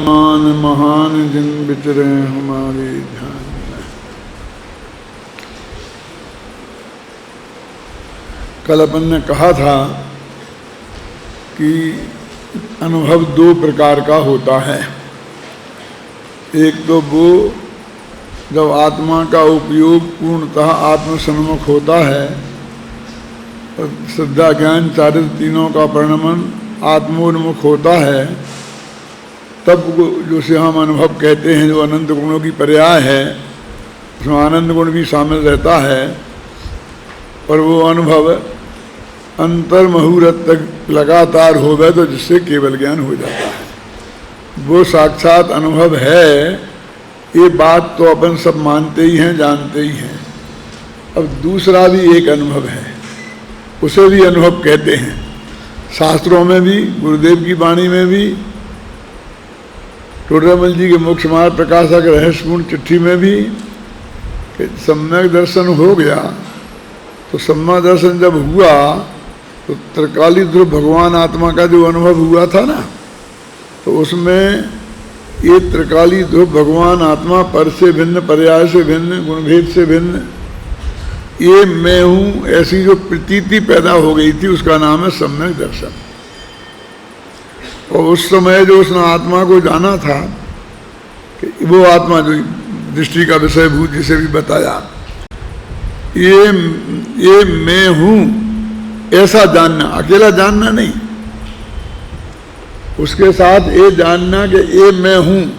मान महान जिन विचरे हमारे ध्यान में। कल अपन ने कहा था कि अनुभव दो प्रकार का होता है। एक तो वो जब आत्मा का उपयोग पूर्णतः आत्मसन्मुख होता है, श्रद्धा ज्ञान चारित्र तीनों का परिणमन आत्मोन्मुख होता है, तब जो हम अनुभव कहते हैं, जो अनंत गुणों की पर्याय है, उसमें आनंद गुण भी शामिल रहता है। और वो अनुभव अंतर मुहूर्त तक लगातार हो गए तो जिससे केवल ज्ञान हो जाता है। वो साक्षात अनुभव है, ये बात तो अपन सब मानते ही हैं, जानते ही हैं। अब दूसरा भी एक अनुभव है, उसे भी अनुभव कहते हैं। शास्त्रों में भी, गुरुदेव की वाणी में भी, टोडरमल जी के मोक्ष मार्ग प्रकाशक रहस्यपूर्ण चिट्ठी में भी, सम्यक दर्शन हो गया तो सम्यक दर्शन जब हुआ तो त्रिकाली ध्रुव भगवान आत्मा का जो अनुभव हुआ था ना, तो उसमें ये त्रिकाली ध्रुव भगवान आत्मा पर से भिन्न, पर्याय से भिन्न, गुणभेद से भिन्न, ये मैं हूँ ऐसी जो प्रतीति पैदा हो गई थी, उसका नाम है सम्यक दर्शन। और उस समय जो उसने आत्मा को जाना था कि वो आत्मा जो दृष्टि का विषय भूत जिसे भी बताया, ये मैं हूँ ऐसा जानना, अकेला जानना नहीं, उसके साथ ये जानना कि ये मैं हूँ,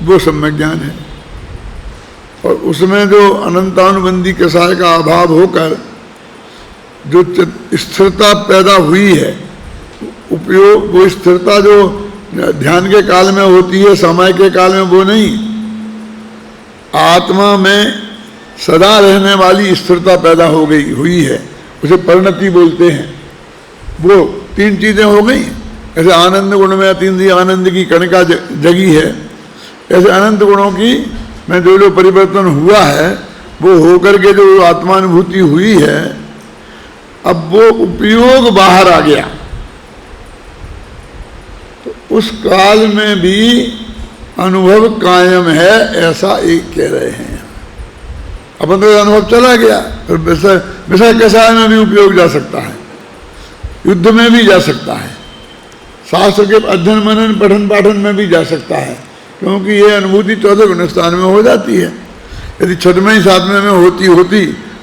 वो सम्यक ज्ञान है। और उसमें जो अनंतानुबंधी कसाय का अभाव होकर जो स्थिरता पैदा हुई है, उपयोग, वो स्थिरता जो ध्यान के काल में होती है, समय के काल में वो नहीं, आत्मा में सदा रहने वाली स्थिरता पैदा हो गई हुई है, उसे परिणति बोलते हैं। वो तीन चीजें हो गई। ऐसे आनंद गुण में अतीन्द्रिय आनंद की कणिका जगी है, ऐसे अनंत गुणों की में जो परिवर्तन हुआ है, वो होकर के जो आत्मानुभूति हुई है, अब वो उपयोग बाहर आ गया। तो उस काल में भी अनुभव कायम है, ऐसा एक कह रहे हैं। अपन तो अनुभव चला गया, फिर विषय कसाय में भी उपयोग जा सकता है, युद्ध में भी जा सकता है, शास्त्र के अध्ययन मनन पठन पाठन में भी जा सकता है, क्योंकि ये अनुभूति 14 गुण स्थान में हो जाती है। यदि 6वें 7वें में होती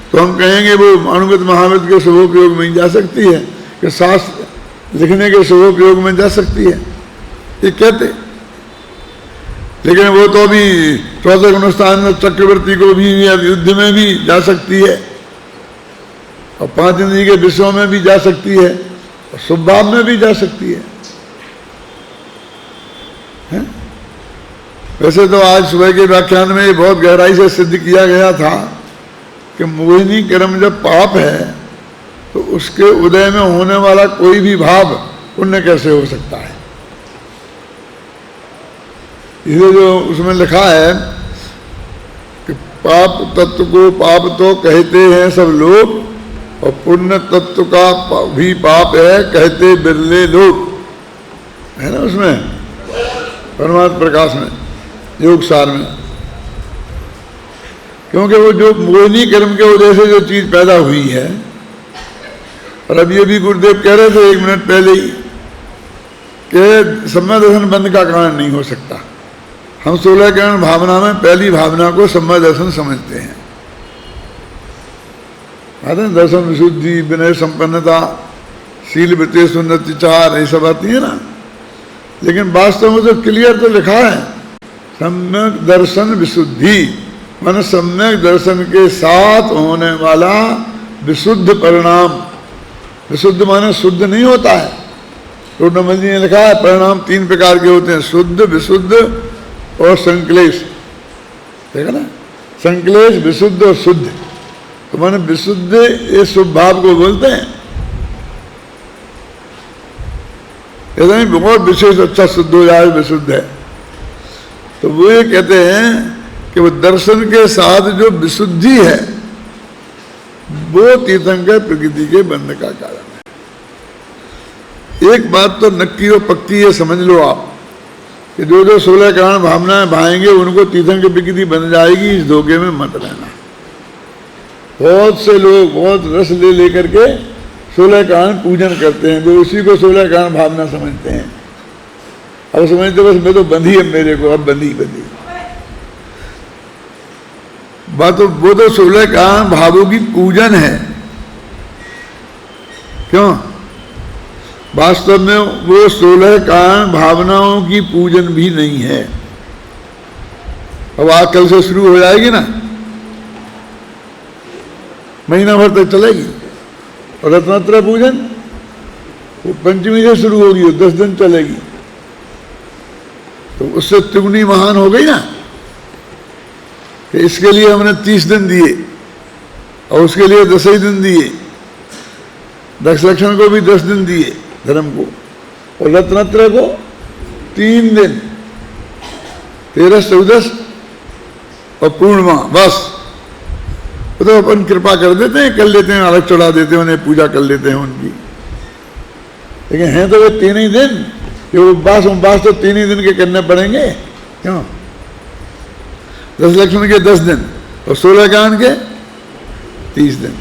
तो हम कहेंगे वो अणुगत महावृत के शुभोपयोग में जा सकती है, कि शास्त्र लिखने के शुभोपयोग में जा सकती है, ये कहते। लेकिन वो तो भी 14 गुण स्थान में चक्रवर्ती को भी युद्ध में भी जा सकती है, और 5 इंद्रिय के विषयों में भी जा सकती है, और शुभ भाव में भी जा सकती है? वैसे तो आज सुबह के व्याख्यान में ये बहुत गहराई से सिद्ध किया गया था कि मोहिनी कर्म जब पाप है तो उसके उदय में होने वाला कोई भी भाव पुण्य कैसे हो सकता है। इसे जो उसमें लिखा है कि पाप तत्व को पाप तो कहते हैं सब लोग, और पुण्य तत्व का भी पाप है कहते बिरले लोग, है ना उसमें परमात्म प्रकाश में, योग सार में। क्योंकि वो जो मोहिनी कर्म के उदय से जो चीज पैदा हुई है, और अब ये भी गुरुदेव कह रहे थे 1 मिनट पहले ही कि सम्यक दर्शन बंद का कारण नहीं हो सकता। हम 16 करण भावना में पहली भावना को सम्यक दर्शन समझते हैं। दर्शन विशुद्धि, विनय संपन्नता, शील वृत्ति सुन्नति चार, ये सब आती है ना। लेकिन वास्तव में तो क्लियर तो लिखा है सम्यक दर्शन विशुद्धि, माने सम्यक दर्शन के साथ होने वाला विशुद्ध परिणाम। विशुद्ध माने शुद्ध नहीं होता है। टोडरमल जी ने लिखा है परिणाम 3 प्रकार के होते हैं, शुद्ध, विशुद्ध और संक्लेश। देखा ना, संक्लेश, विशुद्ध और शुद्ध। तो माने विशुद्ध ये शुभ भाव को बोलते हैं। ऐसा नहीं बहुत विशेष अच्छा शुद्ध हो जाए विशुद्ध है, तो वो ये कहते हैं कि वो दर्शन के साथ जो विशुद्धि है वो तीर्थंकर प्रकृति के बंध का कारण है। एक बात तो नक्की और पक्की है, समझ लो आप कि जो जो 16 कारण भावनाएं भाएंगे उनको तीर्थंकर विकृति बन जाएगी, इस धोखे में मत रहना। बहुत से लोग बहुत रस ले लेकर के 16 कारण पूजन करते हैं, जो उसी को 16 कारण भावना समझते हैं। अब समझते बस मैं तो बंधी है, मेरे को अब बंधी बंधी बात। तो वो तो 16 कारण भावों की पूजन है। क्यों? वास्तव में वो 16 कारण भावनाओं की पूजन भी नहीं है। अब आज कल से शुरू हो जाएगी ना, महीना भर तक चलेगी। और रत्नत्रय पूजन वो पंचमी से शुरू होगी, वो 10 दिन चलेगी। तो उससे तिगुनी महान हो गई ना, कि इसके लिए हमने 30 दिन दिए और उसके लिए 10 ही दिन दिए। दक्ष लक्षण को भी 10 दिन दिए धर्म को, और रत्नत्रय को 3 दिन, 13, 14 और पूर्णिमा, बस। वो तो अपन कृपा कर देते हैं, कर लेते हैं, अलग चढ़ा देते हैं, उन्हें पूजा कर लेते हैं उनकी। लेकिन हैं तो वे 3 ही दिन, ये उपवास तो 3 ही दिन के करने पड़ेंगे। क्यों? 10 लक्षण के 10 दिन और 16 कारण के 30 दिन।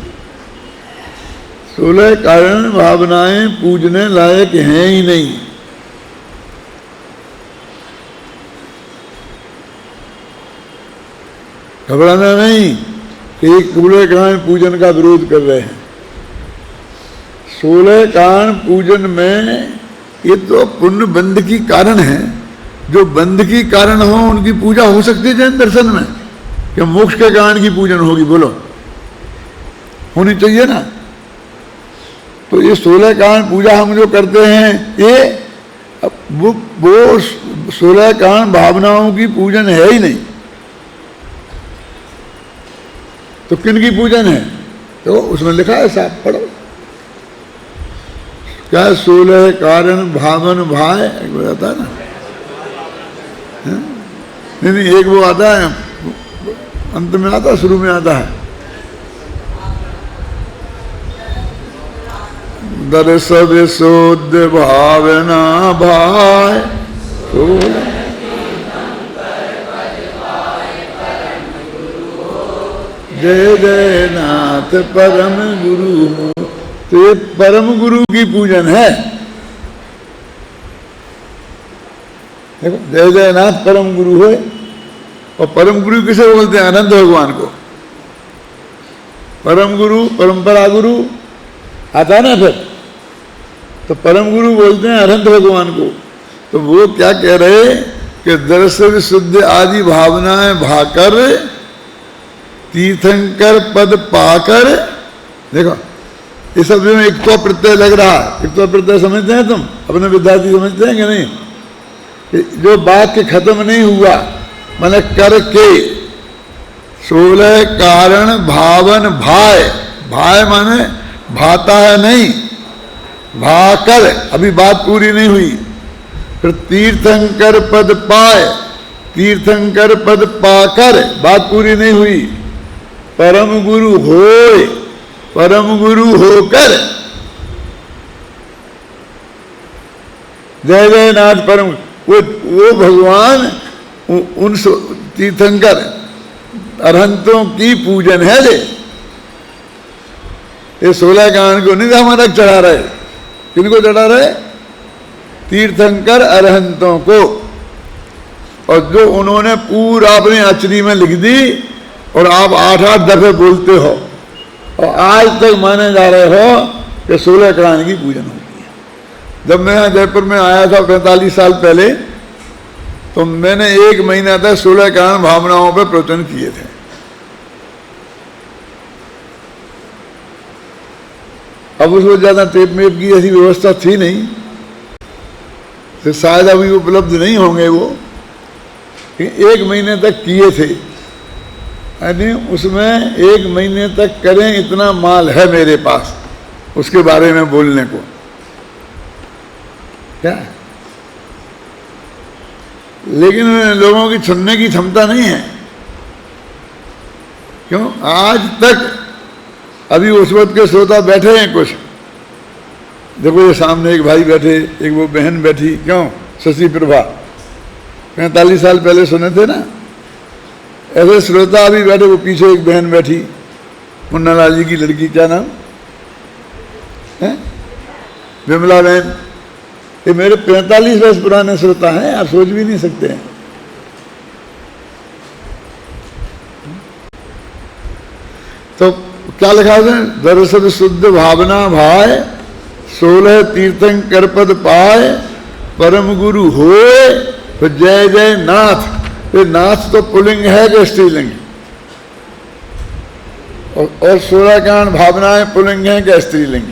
16 कारण भावनाएं पूजने लायक हैं ही नहीं। घबराना नहीं कि 16 कारण पूजन का विरोध कर रहे हैं। 16 कारण पूजन में ये तो पुण्य बंध की कारण है। जो बंध की कारण हो उनकी पूजा हो सकती है जैन दर्शन में। क्या मोक्ष के कारण की पूजन होगी? बोलो, होनी चाहिए ना। तो ये 16 कारण पूजा हम जो करते हैं, ये वो 16 कारण भावनाओं की पूजन है ही नहीं। तो किन की पूजन है? तो उसमें लिखा है, साहब पढ़ो क्या? 16 कारण भावन भाय एक वो आता है ना, नहीं एक वो आता है, अंत में आता है, शुरू में आता है, दर्श विशुद्ध भावना भाय 16। जय जय नाथ परम गुरु हो। तो ये परम गुरु की पूजन है। देखो, जय जय नाथ परम गुरु हो। और परम गुरु किसे बोलते हैं? अनंत भगवान को। परम गुरु, परंपरा गुरु आता ना फिर, तो परम गुरु बोलते हैं अनंत भगवान को। तो वो क्या कह रहे कि दर्शन शुद्ध आदि भावनाएं भाकर तीर्थंकर पद पाकर, देखो इस शब्द में एक तो प्रत्यय लग रहा है। एक तो प्रत्यय समझते हैं तुम? अपने विद्यार्थी समझते हैं कि नहीं? कि जो वाक्य खत्म नहीं हुआ, मैंने करके 16 कारण भावन भाय, भाय माने भाता है नहीं, भाकर, अभी बात पूरी नहीं हुई। फिर तीर्थंकर पद पाए, तीर्थंकर पद पाकर, बात पूरी नहीं हुई। परम गुरु होए, परम गुरु होकर, जय जय नाथ परम, वो भगवान उन तीर्थंकर अरहंतों की पूजन है। ये 16 कारण को नहीं हमारा चढ़ा रहे। किनको चढ़ा रहे? तीर्थंकर अरहंतों को। और जो उन्होंने पूरा अपनी आचरी में लिख दी और आप 8-8 दफे बोलते हो और आज तक माने जा रहे हो कि 16 कारण की पूजन होती है। जब मैं यहाँ जयपुर में आया था 45 साल पहले, तो मैंने 1 महीना तक 16 कारण भावनाओं पर प्रवचन किए थे। अब उसमें ज़्यादा टेप मेप की ऐसी व्यवस्था थी नहीं, तो शायद अभी उपलब्ध नहीं होंगे वो। 1 महीने तक किए थे, यानी उसमें 1 महीने तक करें इतना माल है मेरे पास उसके बारे में बोलने को। क्या? लेकिन लोगों की सुनने की क्षमता नहीं है। क्यों? आज तक अभी उस वक्त के श्रोता बैठे हैं कुछ। देखो ये सामने एक भाई बैठे, एक वो बहन बैठी, क्यों? शशि प्रभा, 45 साल पहले सुने थे ना। ऐसे श्रोता अभी बैठे, वो पीछे एक बहन बैठी, मुन्नालाल जी की लड़की, क्या नाम है, विमला बहन। ये मेरे 45 वर्ष पुराने श्रोता हैं, आप सोच भी नहीं सकते हैं। तो क्या लिखा है, दरअसल शुद्ध भावना भाय 16 तीर्थंकर पद पाए, परम गुरु होए तो जय जय नाथ। ये नाथ तो पुल्लिंग है कि स्त्रीलिंग, और 16 कांड भावनाएं पुल्लिंग है कि स्त्रीलिंग।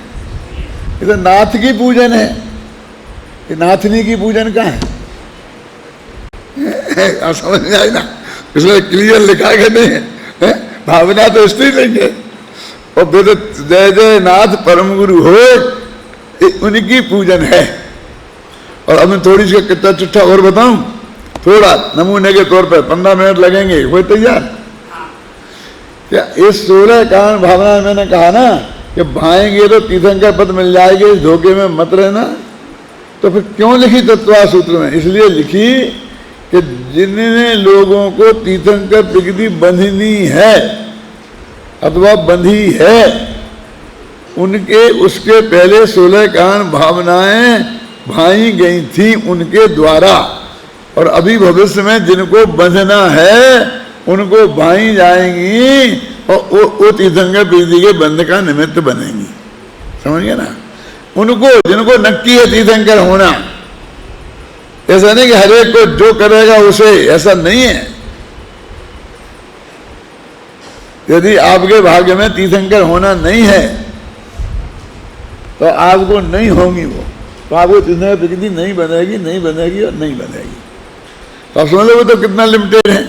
ये तो नाथ की पूजन है, ये नाथनी की पूजन का है। आप समझ में आए ना, इसमें क्लियर लिखा के नहीं है, भावना तो स्त्रीलिंग है। और फिर जय जय नाथ परम गुरु हो, उनकी पूजन है। और अब मैं थोड़ी सी कच्चा चिट्ठा और बताऊं, थोड़ा नमूने के तौर पर, 15 मिनट लगेंगे, हो तैयार? क्या इस 16 कांड भावना मैंने कहा ना कि भाएंगे तो तीर्थंकर पद मिल जाएंगे, इस धोखे में मत रहना। तो फिर क्यों लिखी तत्वा सूत्र में? इसलिए लिखी कि जिन्होंने लोगों को तीर्थंकर प्रकृति बंधनी है अथवा बंधी है, उनके उसके पहले 16 कांड भावनाएं भाई गई थी उनके द्वारा। और अभी भविष्य में जिनको बंधना है उनको भाई जाएंगी, और वो तीर्थंकर प्रीति के बंध का निमित्त बनेंगी। समझ गए ना? उनको जिनको नक्की है तीर्थंकर होना, ऐसा नहीं कि हरेक को जो करेगा उसे, ऐसा नहीं है। यदि आपके भाग्य में तीर्थंकर होना नहीं है तो आपको नहीं होंगी वो, तो आपको तीर्थंकर प्रकृति नहीं बनेगी, नहीं बनेगी और नहीं बनेगी। तो आप समझ लो वो तो कितना लिमिटेड है।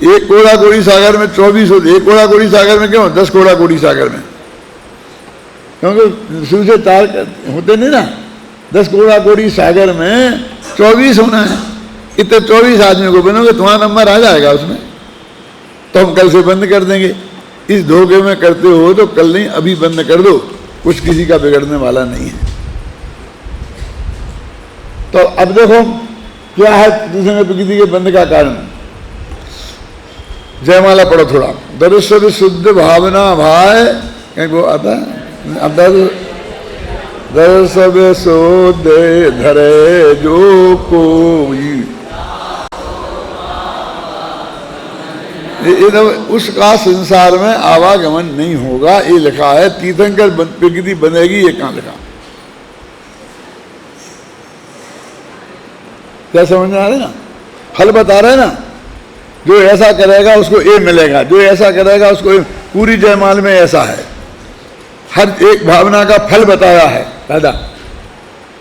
एक कोड़ा कोड़ी सागर में 24 होते, एक कोड़ा कोड़ी सागर में क्यों 10 कोड़ा कोड़ी सागर में, क्योंकि शुरू से 4 होते नहीं ना। 10 कोड़ा कोड़ी सागर में 24 होना है। इतने 24 आदमियों को बनोगे, तुम्हारा नंबर आ जाएगा उसमें, तो हम कल से बंद कर देंगे। इस धोखे में करते हो तो कल नहीं, अभी बंद कर दो, कुछ किसी का बिगड़ने वाला नहीं है। तो अब देखो क्या है तीर्थंकर प्रकृति के बंध का कारण। जयमाला पढ़ो थोड़ा। दरअसल शुद्ध भावना भाई, कहीं वो आता है, अब दरअसल शुद्ध धरे जो कोई, उसका संसार में आवागमन नहीं होगा, ये लिखा है। तीर्थंकर प्रकृति बनेगी, ये कहां लिखा? क्या समझ में आ रहा है ना? फल बता रहे ना, जो ऐसा करेगा उसको ये मिलेगा, जो ऐसा करेगा उसको, पूरी जयमाल में ऐसा है। हर एक भावना का फल बताया है, दादा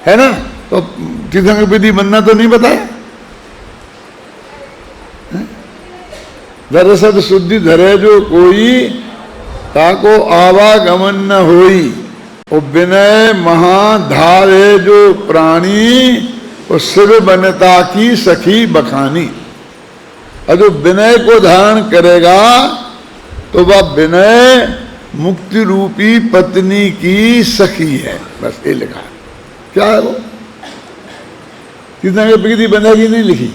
है ना। तो तीर्थंकर प्रकृति बनना तो नहीं बताया। दरअसल शुद्धि धरे जो कोई, ताको आवागमन न होई, और विनय महाधारे जो प्राणी, और शिव बनता की सखी बखानी। और जो विनय को धारण करेगा तो वह विनय मुक्ति रूपी पत्नी की सखी है। बस ये लिखा है। क्या है वो? तीर्थंकर प्रकृति बनेगी नहीं लिखी,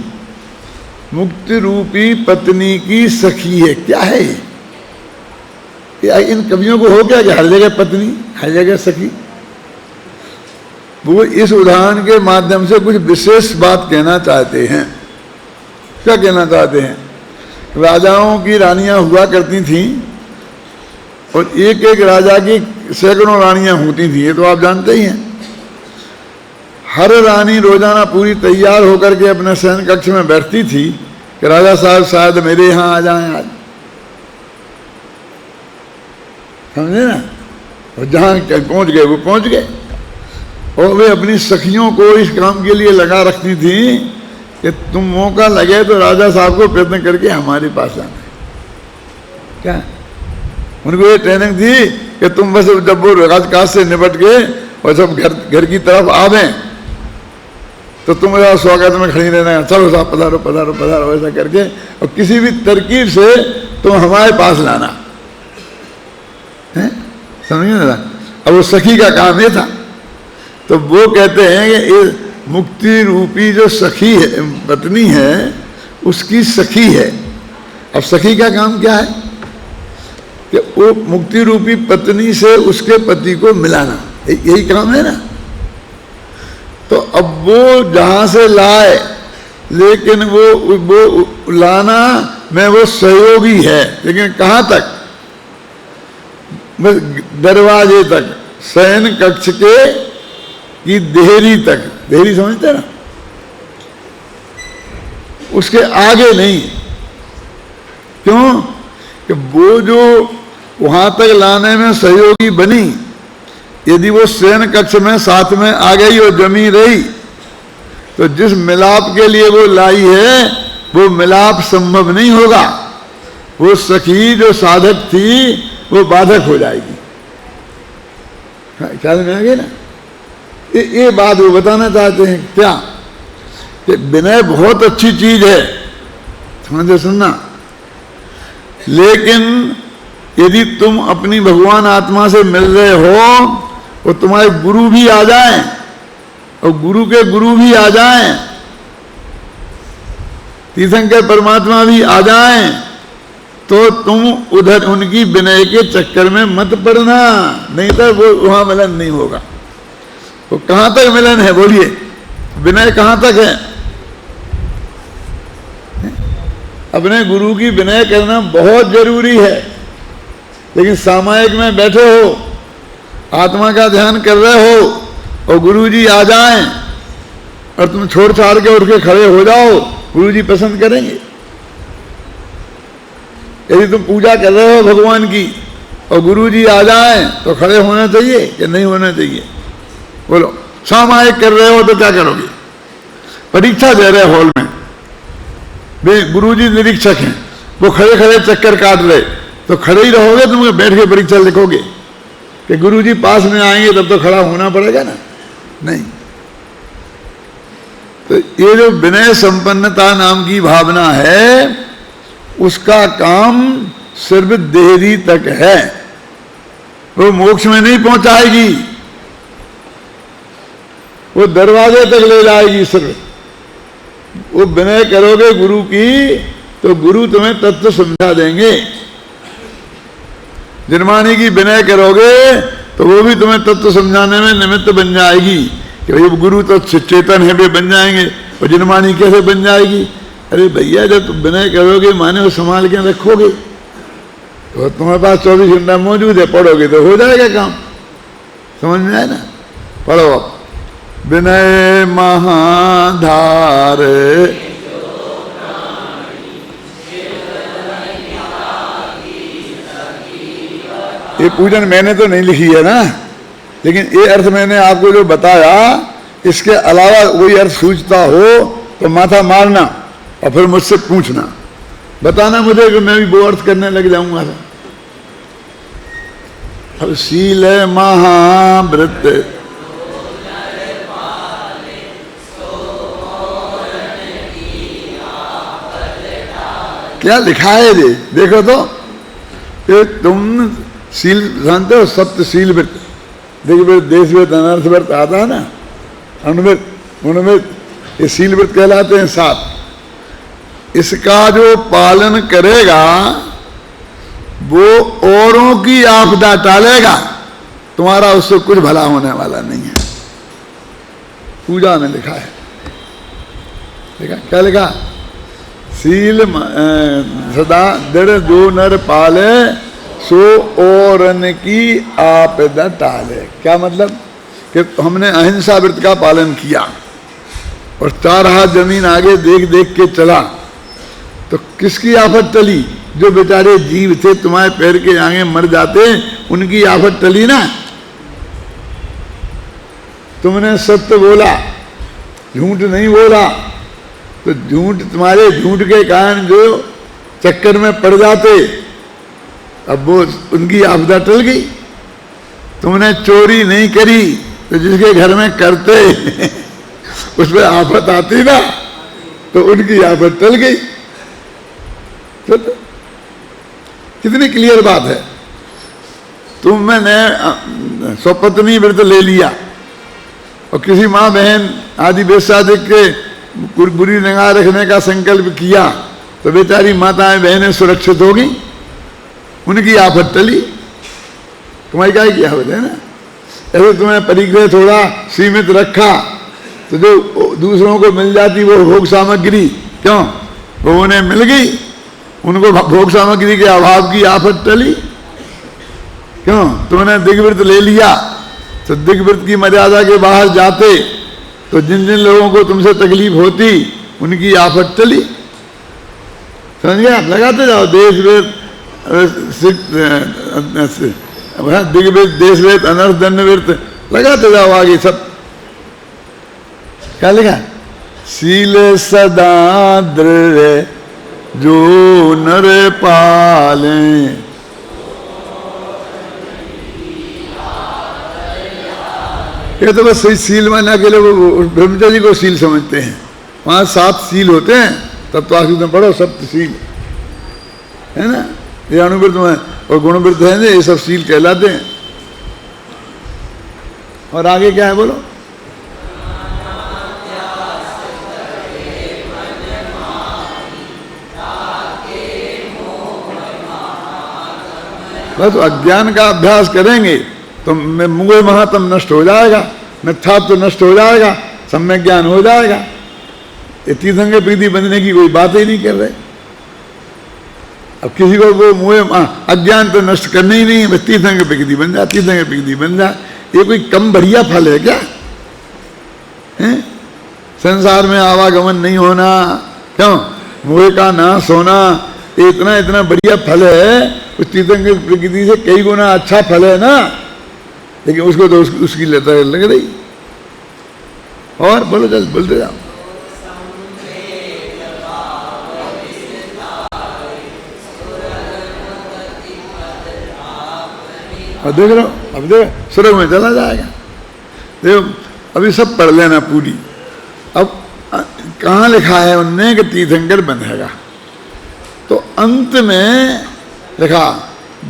मुक्ति रूपी पत्नी की सखी है। क्या है ये? इन कवियों को हो क्या कि हर जगह पत्नी, हर जगह सखी? वो इस उदाहरण के माध्यम से कुछ विशेष बात कहना चाहते हैं। क्या कहना चाहते हैं? राजाओं की रानियां हुआ करती थीं, और एक एक राजा की सैकड़ों रानियां होती थी, ये तो आप जानते ही हैं। हर रानी रोजाना पूरी तैयार होकर के अपने शयन कक्ष में बैठती थी कि राजा साहब शायद मेरे यहां आ जाएं आज। समझे ना? और जहां पहुंच गए वो पहुंच गए। और वे अपनी सखियों को इस काम के लिए लगा रखती थी कि तुम मौका लगे तो राजा साहब को प्रयत्न करके हमारे पास आना। क्या उनको ये ट्रेनिंग थी कि तुम बस जब वो राजकाज से निपट गए और सब घर की तरफ आवे तो तुम मेरा स्वागत में खड़ी रहना, चलो साहब पधारो पधारो पधारो, ऐसा करके, और किसी भी तरकीब से तुम हमारे पास लाना है। समझिए ना? अब वो सखी का काम ये था। तो वो कहते हैं कि मुक्ति रूपी जो सखी है, पत्नी है, उसकी सखी है। अब सखी का काम क्या है कि वो मुक्ति रूपी पत्नी से उसके पति को मिलाना, यही काम है ना। तो अब वो जहां से लाए, लेकिन वो लाना में वो सहयोगी है, लेकिन कहां तक, बस दरवाजे तक, शयन कक्ष के की देहरी तक। देहरी समझते ना, उसके आगे नहीं। क्यों कि वो जो वहां तक लाने में सहयोगी बनी, यदि वो शयन कक्ष में साथ में आ गई और जमी रही, तो जिस मिलाप के लिए वो लाई है वो मिलाप संभव नहीं होगा। वो सखी जो साधक थी वो बाधक हो जाएगी। ख्याल में आ गया ना। ये बात वो बताना चाहते हैं क्या कि विनय बहुत अच्छी चीज है, समझे, सुनना। लेकिन यदि तुम अपनी भगवान आत्मा से मिल रहे हो और तुम्हारे गुरु भी आ जाएं और गुरु के गुरु भी आ जाएं, तीर्थंकर परमात्मा भी आ जाएं, तो तुम उधर उनकी विनय के चक्कर में मत पड़ना, नहीं तो वो वहां मिलन नहीं होगा। वो कहां तक मिलन है, बोलिए, विनय कहां तक है? अपने गुरु की विनय करना बहुत जरूरी है। लेकिन सामायिक में बैठे हो, आत्मा का ध्यान कर रहे हो और गुरु जी आ जाएं और तुम छोड़ छाड़ के उठ के खड़े हो जाओ, गुरु जी पसंद करेंगे? यदि तुम पूजा कर रहे हो भगवान की और गुरु जी आ जाएं तो खड़े होना चाहिए कि नहीं होना चाहिए? बोलो। सामायिक कर रहे हो तो क्या करोगे? परीक्षा दे रहे हॉल में, वे गुरु जी निरीक्षक हैं, वो खड़े खड़े चक्कर काट रहे, तो खड़े ही रहोगे? तुम बैठ के परीक्षा लिखोगे कि गुरु जी पास में आएंगे तब तो खड़ा होना पड़ेगा ना? नहीं। तो ये जो विनय संपन्नता नाम की भावना है, उसका काम सिर्फ देहरी तक है, वो मोक्ष में नहीं पहुंचाएगी, वो दरवाजे तक ले जाएगी। सिर्फ वो विनय करोगे गुरु की तो गुरु तुम्हें तत्व समझा देंगे। जिनमानी की विनय करोगे तो वो भी तुम्हें तत्व समझाने में निमित्त बन जाएगी कि भाई गुरु तो चेतन है, वे बन जाएंगे। और जिनमानी कैसे बन जाएगी? अरे भैया, जब तुम विनय करोगे, माने वो संभाल के रखोगे, तो तुम्हारे पास 24 घंटा मौजूद है, पढ़ोगे तो हो जाएगा काम। समझ में आए ना? पढ़ो आप। विनय महाधार ये पूजन मैंने तो नहीं लिखी है ना, लेकिन ये अर्थ मैंने आपको जो बताया, इसके अलावा वही अर्थ सूझता हो तो माथा मारना और फिर मुझसे पूछना, बताना मुझे कि मैं भी वो अर्थ करने लग जाऊंगा। अब शील महाव्रत क्या लिखा है ये देखो तो। कि तुम शील जानते हो, सप्तशील व्रत। देखिए देश व्रत, अनर्थ व्रत आता है ना, अनुव्रत, उन्व्रत, ये शील व्रत कहलाते हैं 7। इसका जो पालन करेगा वो औरों की आपदा टालेगा, तुम्हारा उससे कुछ भला होने वाला नहीं है। पूजा में लिखा है, देखा क्या लिखा? शील सदा दृढ़ जो नर पाले, सो औरन की आपदा टाले। क्या मतलब? कि हमने अहिंसा व्रत का पालन किया और 4 हाथ जमीन आगे देख देख के चला, तो किसकी आफत टली? जो बेचारे जीव थे तुम्हारे पैर के आगे मर जाते, उनकी आफत टली ना। तुमने सत्य बोला, झूठ नहीं बोला, तो झूठ, तुम्हारे झूठ के कारण जो चक्कर में पड़ जाते, अब वो उनकी आपदा टल गई। तुमने चोरी नहीं करी, तो जिसके घर में करते उस पर आफत आती ना, तो उनकी आफत टल गई। तो कितनी क्लियर बात है। तुमने स्वपत्नी व्रत ले लिया और किसी माँ बहन आदि वेश्या देख के बुरी निगाह रखने का संकल्प किया तो बेचारी माताएं बहनें सुरक्षित होगी, उनकी आफत टली। तुम्हारी क्या किया होता है ना। ऐसे तुम्हें परिग्रह थोड़ा सीमित रखा तो जो दूसरों को मिल जाती वो भोग सामग्री, क्यों वो उन्हें मिल गई, उनको भोग सामग्री के अभाव की आफत टली। क्यों तुमने दिग्व्रत ले लिया तो दिग्व्रत की मर्यादा के बाहर जाते तो जिन जिन लोगों को तुमसे तकलीफ होती उनकी आफत टली। समझ गया? लगाते जाओ देश वेद दिग्व्रत देश वेद अनर्थ दंड व्रत लगाते जाओ आगे सब। क्या लिखा? शील सदा दृढ़ जो नर पाले, ये तो बस सही सील माना के लोग ब्रह्मचर्य को सील समझते हैं। 5-7 सील होते हैं, तब तो आखिर में पढ़ो सप्त सील है ना। ये अणुवृत्त में और गुणवृत्त है ना, ये सब सील कहलाते हैं। और आगे क्या है बोलो? बस अज्ञान का अभ्यास करेंगे तो मुंगे महात्म नष्ट हो जाएगा, मिथ्यात्व तो नष्ट हो जाएगा, सम्यक ज्ञान हो जाएगा। ये तीर्थंकर प्रीति बनने की कोई बात ही नहीं कर रहे। अब किसी को वो मुँह अज्ञान तो नष्ट करना ही नहीं है, बस तीर्थंकर प्रीति बन जा, तीर्थंकर प्रीति बन जा। ये कोई कम बढ़िया फल है क्या? है? संसार में आवागमन नहीं होना, क्यों मुँह का नाश होना, इतना इतना बढ़िया फल है। उस तीर्थंकर प्रकृति से कई गुना अच्छा फल है ना, लेकिन उसको तो उसकी लता लग रही। और बोलो चल बोलते जाओ। और देख लो, अब देखो स्वर्ग में चला जाएगा। देखो अभी सब पढ़ लेना पूरी। अब कहाँ लिखा है उनने कि तीर्थंकर बनेगा, तो अंत में लिखा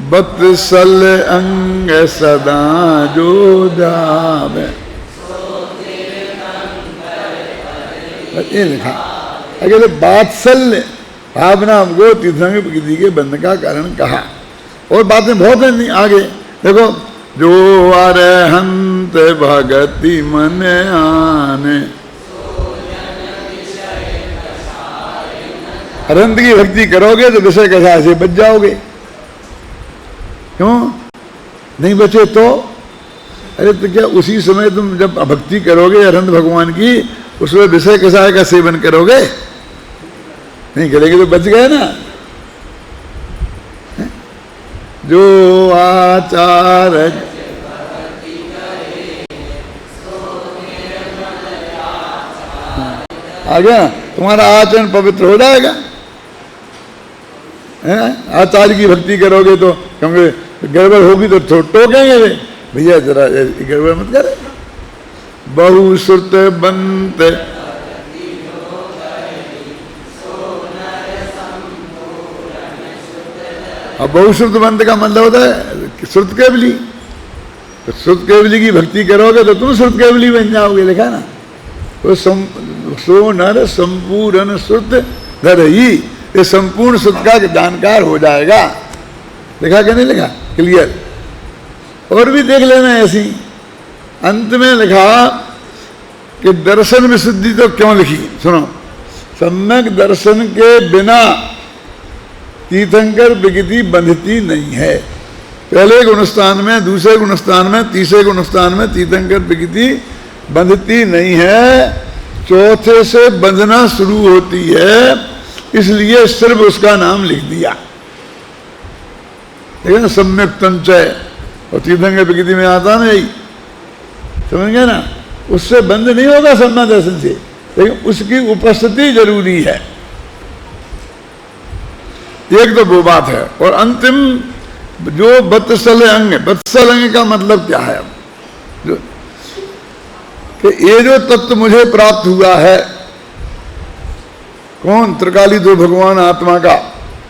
बत्सल अंग सदा जो जावे, ये लिखा। अगले बात्सल्य भावना हमको तीर्थंकर प्रकृति के बंध का कारण कहा। और बातें बहुत हैं आगे देखो। जो अरहंत भगति मन आने, अरहंत की भक्ति करोगे तो विषय कषाय से बच जाओगे। क्यों नहीं बचे तो? अरे तो क्या उसी समय तुम जब भक्ति करोगे अरहंत भगवान की, उसमें विषय कषाय का सेवन करोगे? नहीं करेंगे तो बच गए ना। जो आचार आ गया, तुम्हारा आचरण पवित्र हो जाएगा। आचार्य की भक्ति करोगे तो, क्योंकि गड़बड़ होगी तो टोकेंगे वे, भैया जरा गड़बड़ मत करे। बहुश्रुत बंत अब बहुश्रुत बंत का मतलब होता है श्रुत केवली। तो श्रुत केवली की भक्ति करोगे तो तुम श्रुत केवली बन जाओगे, लिखा ना। तो सो नर संपूर्ण श्रुत धर ही, ये संपूर्ण श्रुत का जानकार हो जाएगा। लिखा कि नहीं लिखा? क्लियर। और भी देख लेना ऐसी। अंत में लिखा कि दर्शन विशुद्धि तो क्यों लिखी, सुनो। सम्यक दर्शन के बिना तीर्थंकर प्रकृति बंधती नहीं है। पहले गुणस्थान में, दूसरे गुणस्थान में, तीसरे गुणस्थान में तीर्थंकर प्रकृति बंधती नहीं है, चौथे से बंधना शुरू होती है, इसलिए सिर्फ उसका नाम लिख दिया। ठीक है ना, सम्यक तंचय। और तीर्थंकर प्रकृति में आता ना यही, समझ गए ना। उससे बंद नहीं होगा सम्यक दर्शन से, लेकिन उसकी उपस्थिति जरूरी है। एक तो वो बात है। और अंतिम जो बत्सल अंग, बत्सल अंग का मतलब क्या है? जो कि ये जो तत्व मुझे प्राप्त हुआ है, कौन? त्रिकाली दो भगवान आत्मा का,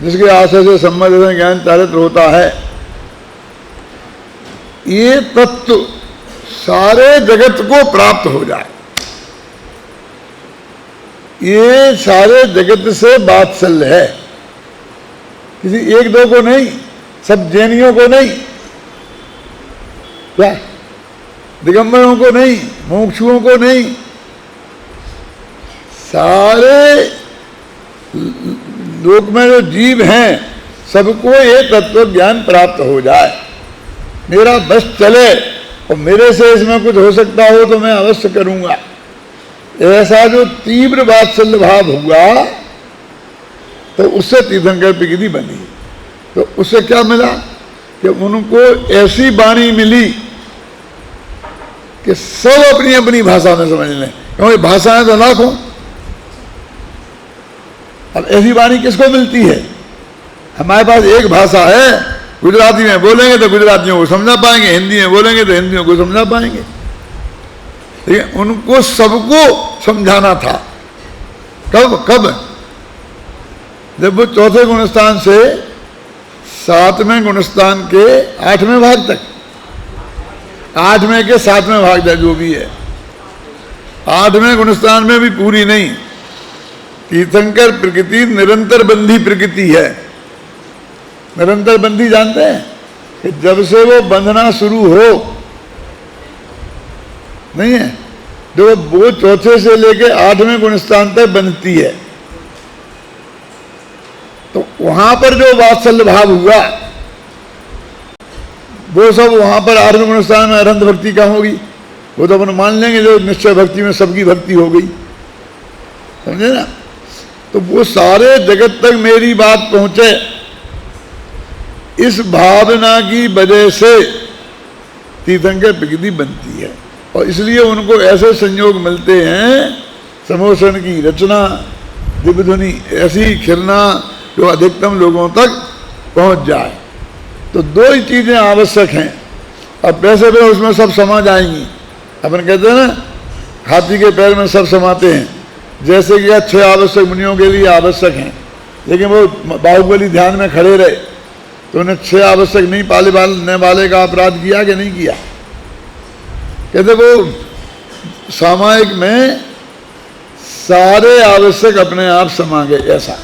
जिसके आशय से सम्मत ज्ञान चारित्र होता है। ये तत्व सारे जगत को प्राप्त हो जाए। ये सारे जगत से वात्सल्य है, किसी एक दो को नहीं, सब जैनियों को नहीं, क्या दिगंबरों को नहीं, मोक्षुओं को नहीं, सारे लोक में जो जीव हैं सबको ये तत्व ज्ञान प्राप्त हो जाए। मेरा बस चले और मेरे से इसमें कुछ हो सकता हो तो मैं अवश्य करूंगा, ऐसा जो तीव्र वात्सल्य भाव हुआ तो उससे तीर्थंकर प्रकृति बनी। तो उससे क्या मिला कि उनको ऐसी वाणी मिली कि सब अपनी अपनी भाषा में समझ लें, क्योंकि भाषाएं तो लाखों। अब ऐसी वाणी किसको मिलती है? हमारे पास एक भाषा है, गुजराती में बोलेंगे तो गुजरातियों को समझा पाएंगे, हिंदी में बोलेंगे तो हिंदियों को समझा पाएंगे। ठीक है, उनको सबको समझाना था। कब? जब वो चौथे गुणस्थान से 7वें गुणस्थान के 8वें भाग तक, 8वें के 7वें भाग तक जो भी है, 8वें गुणस्थान में भी पूरी नहीं। तीर्थंकर प्रकृति निरंतर बंधी प्रकृति है। निरंतर बंधी जानते हैं कि जब से वो बंधना शुरू हो, नहीं है, जो वो चौथे से लेके 8वें गुणस्थान तक बंधती है, तो वहां पर जो वात्सल्य भाव हुआ वो सब वहां पर 8वें गुणस्थान में अनंत भक्ति का होगी। वो तो अपन मान लेंगे जो निश्चय भक्ति में सबकी भक्ति हो गई, समझे ना। तो वो सारे जगत तक मेरी बात पहुंचे, इस भावना की वजह से तीर्थंकर प्रकृति बनती है। और इसलिए उनको ऐसे संयोग मिलते हैं, समोसन की रचना, दिव्य ध्वनि ऐसी खिलना जो अधिकतम लोगों तक पहुंच जाए। तो दो ही चीजें आवश्यक हैं। अब पैसे पे उसमें सब समा जाएंगी। अपन कहते हैं ना, हाथी के पैर में सब समाते हैं। जैसे कि 6 आवश्यक मुनियों के लिए आवश्यक हैं, लेकिन वो बाहुबली ध्यान में खड़े रहे तो उन्हें 6 आवश्यक नहीं पालने वाले का अपराध किया कि नहीं किया? कहते वो सामायिक में सारे आवश्यक अपने आप समा गए। ऐसा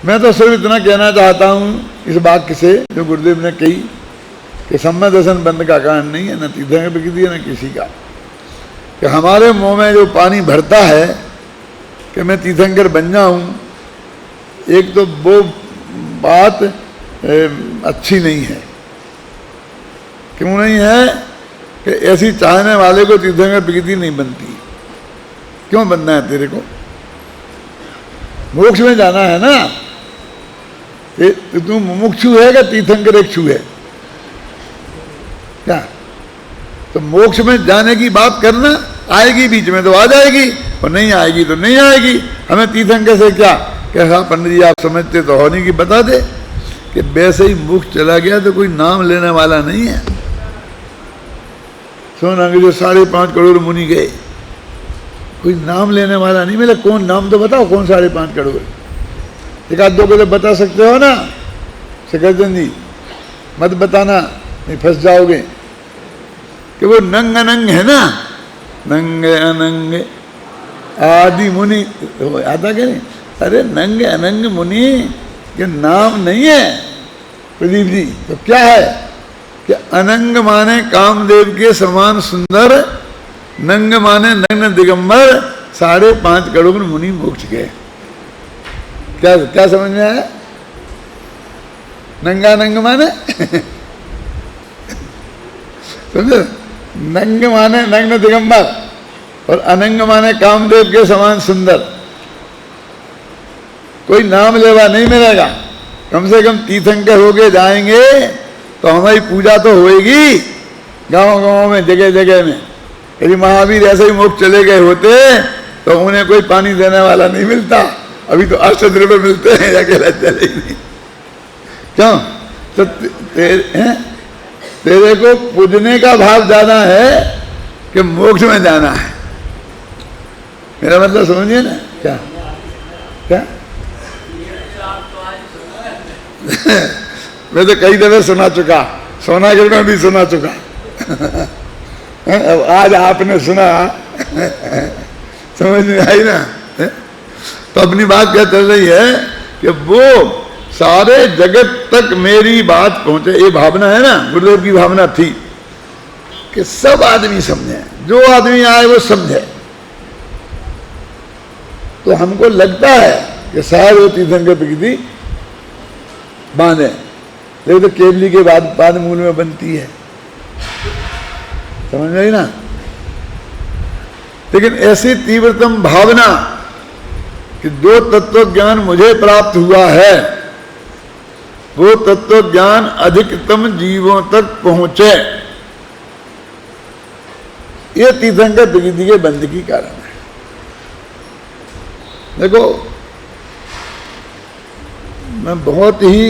मैं तो सिर्फ इतना कहना चाहता हूं इस वाक्य से जो गुरुदेव ने कही कि सम्यक दर्शन बंद का कारण नहीं है, न तीर्थंकर प्रकृति है न किसी का। कि हमारे मुंह में जो पानी भरता है कि मैं तीर्थंकर बन जाऊं, एक तो वो बात अच्छी नहीं है। क्यों नहीं है? कि ऐसी चाहने वाले को तीर्थंकर प्रकृति नहीं बनती। क्यों बनना है तेरे को? मोक्ष में जाना है ना। तू मुमुक्षु है कि तीर्थंकर इच्छु है? क्या? तो मोक्ष में जाने की बात करना, आएगी बीच में तो आ जाएगी और नहीं आएगी तो नहीं आएगी। हमें तीर्थंकर से क्या हाँ पंडित जी आप समझते तो होने की बता दे कि वैसे ही मोक्ष चला गया तो कोई नाम लेने वाला नहीं है। सोना के जो 5.5 करोड़ मुनि गए, कोई नाम लेने वाला नहीं मिला। कौन नाम तो बताओ, कौन 5.5 करोड़? एक आध दो को तो बता सकते हो ना शकरचंद जी, मत बताना नहीं फंस जाओगे। कि वो नंग अनंग है ना, नंग अनंग आदि मुनि आता क्या नहीं? अरे नंग अनंग मुनि ये नाम नहीं है प्रदीप जी। तो क्या है कि अनंग माने कामदेव के समान सुंदर, नंग माने नग्न दिगंबर, 5.5 करोड़ मुनि मोक्ष गए। क्या समझ में आया? नंगा नंग माने समझे? नंग माने नग्न दिगंबर और अनंग माने कामदेव के समान सुंदर। कोई नाम लेवा नहीं मिलेगा। कम से कम तीर्थंकर होके जाएंगे तो हमारी पूजा तो होएगी गांव-गांव में, जगह जगह में। यदि महावीर ऐसे ही मोक्ष चले गए होते तो उन्हें कोई पानी देने वाला नहीं मिलता। अभी तो अष्टद्रव्य मिलते हैं, अकेला चले ही नहीं। क्यों? तो तेरे को पूजने का भाव ज्यादा है कि मोक्ष में जाना है। मेरा मतलब समझिए ना। क्या क्या मैं तो कई दफे सुना चुका, सोनागिर में भी सुना चुका। अब आज आपने सुना, समझ में आई ना? तो अपनी बात क्या चल रही है कि वो सारे जगत तक मेरी बात पहुंचे, ये भावना है ना, गुरुदेव की भावना थी कि सब आदमी समझे, जो आदमी आए वो समझे। तो हमको लगता है कि शायद वो तीर्थंकर प्रकृति बांधे, लेकिन तो केवली के बाद मूल में बनती है, समझ में आई ना? लेकिन ऐसी तीव्रतम भावना कि जो तत्व ज्ञान मुझे प्राप्त हुआ है वो तत्व ज्ञान अधिकतम जीवों तक पहुंचे, ये तीर्थंकर प्रकृति के बंध की कारण है। देखो, मैं बहुत ही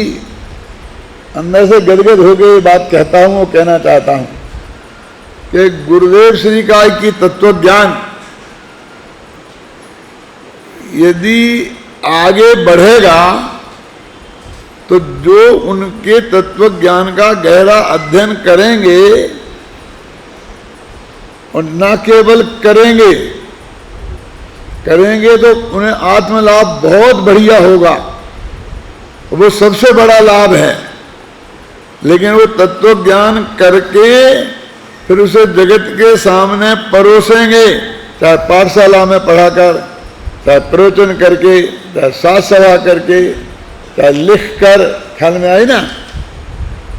अंदर से गदगद होकर ये बात कहता हूं और कहना चाहता हूं कि गुरुदेव श्री का की तत्व ज्ञान यदि आगे बढ़ेगा तो जो उनके तत्व ज्ञान का गहरा अध्ययन करेंगे और न केवल करेंगे तो उन्हें आत्मलाभ बहुत बढ़िया होगा, वो सबसे बड़ा लाभ है। लेकिन वो तत्व ज्ञान करके फिर उसे जगत के सामने परोसेंगे, चाहे पाठशाला में पढ़ाकर, चाहे प्रवचन करके, चाहे साथ सभा करके, चाहे लिख कर, ख्याल में आई ना?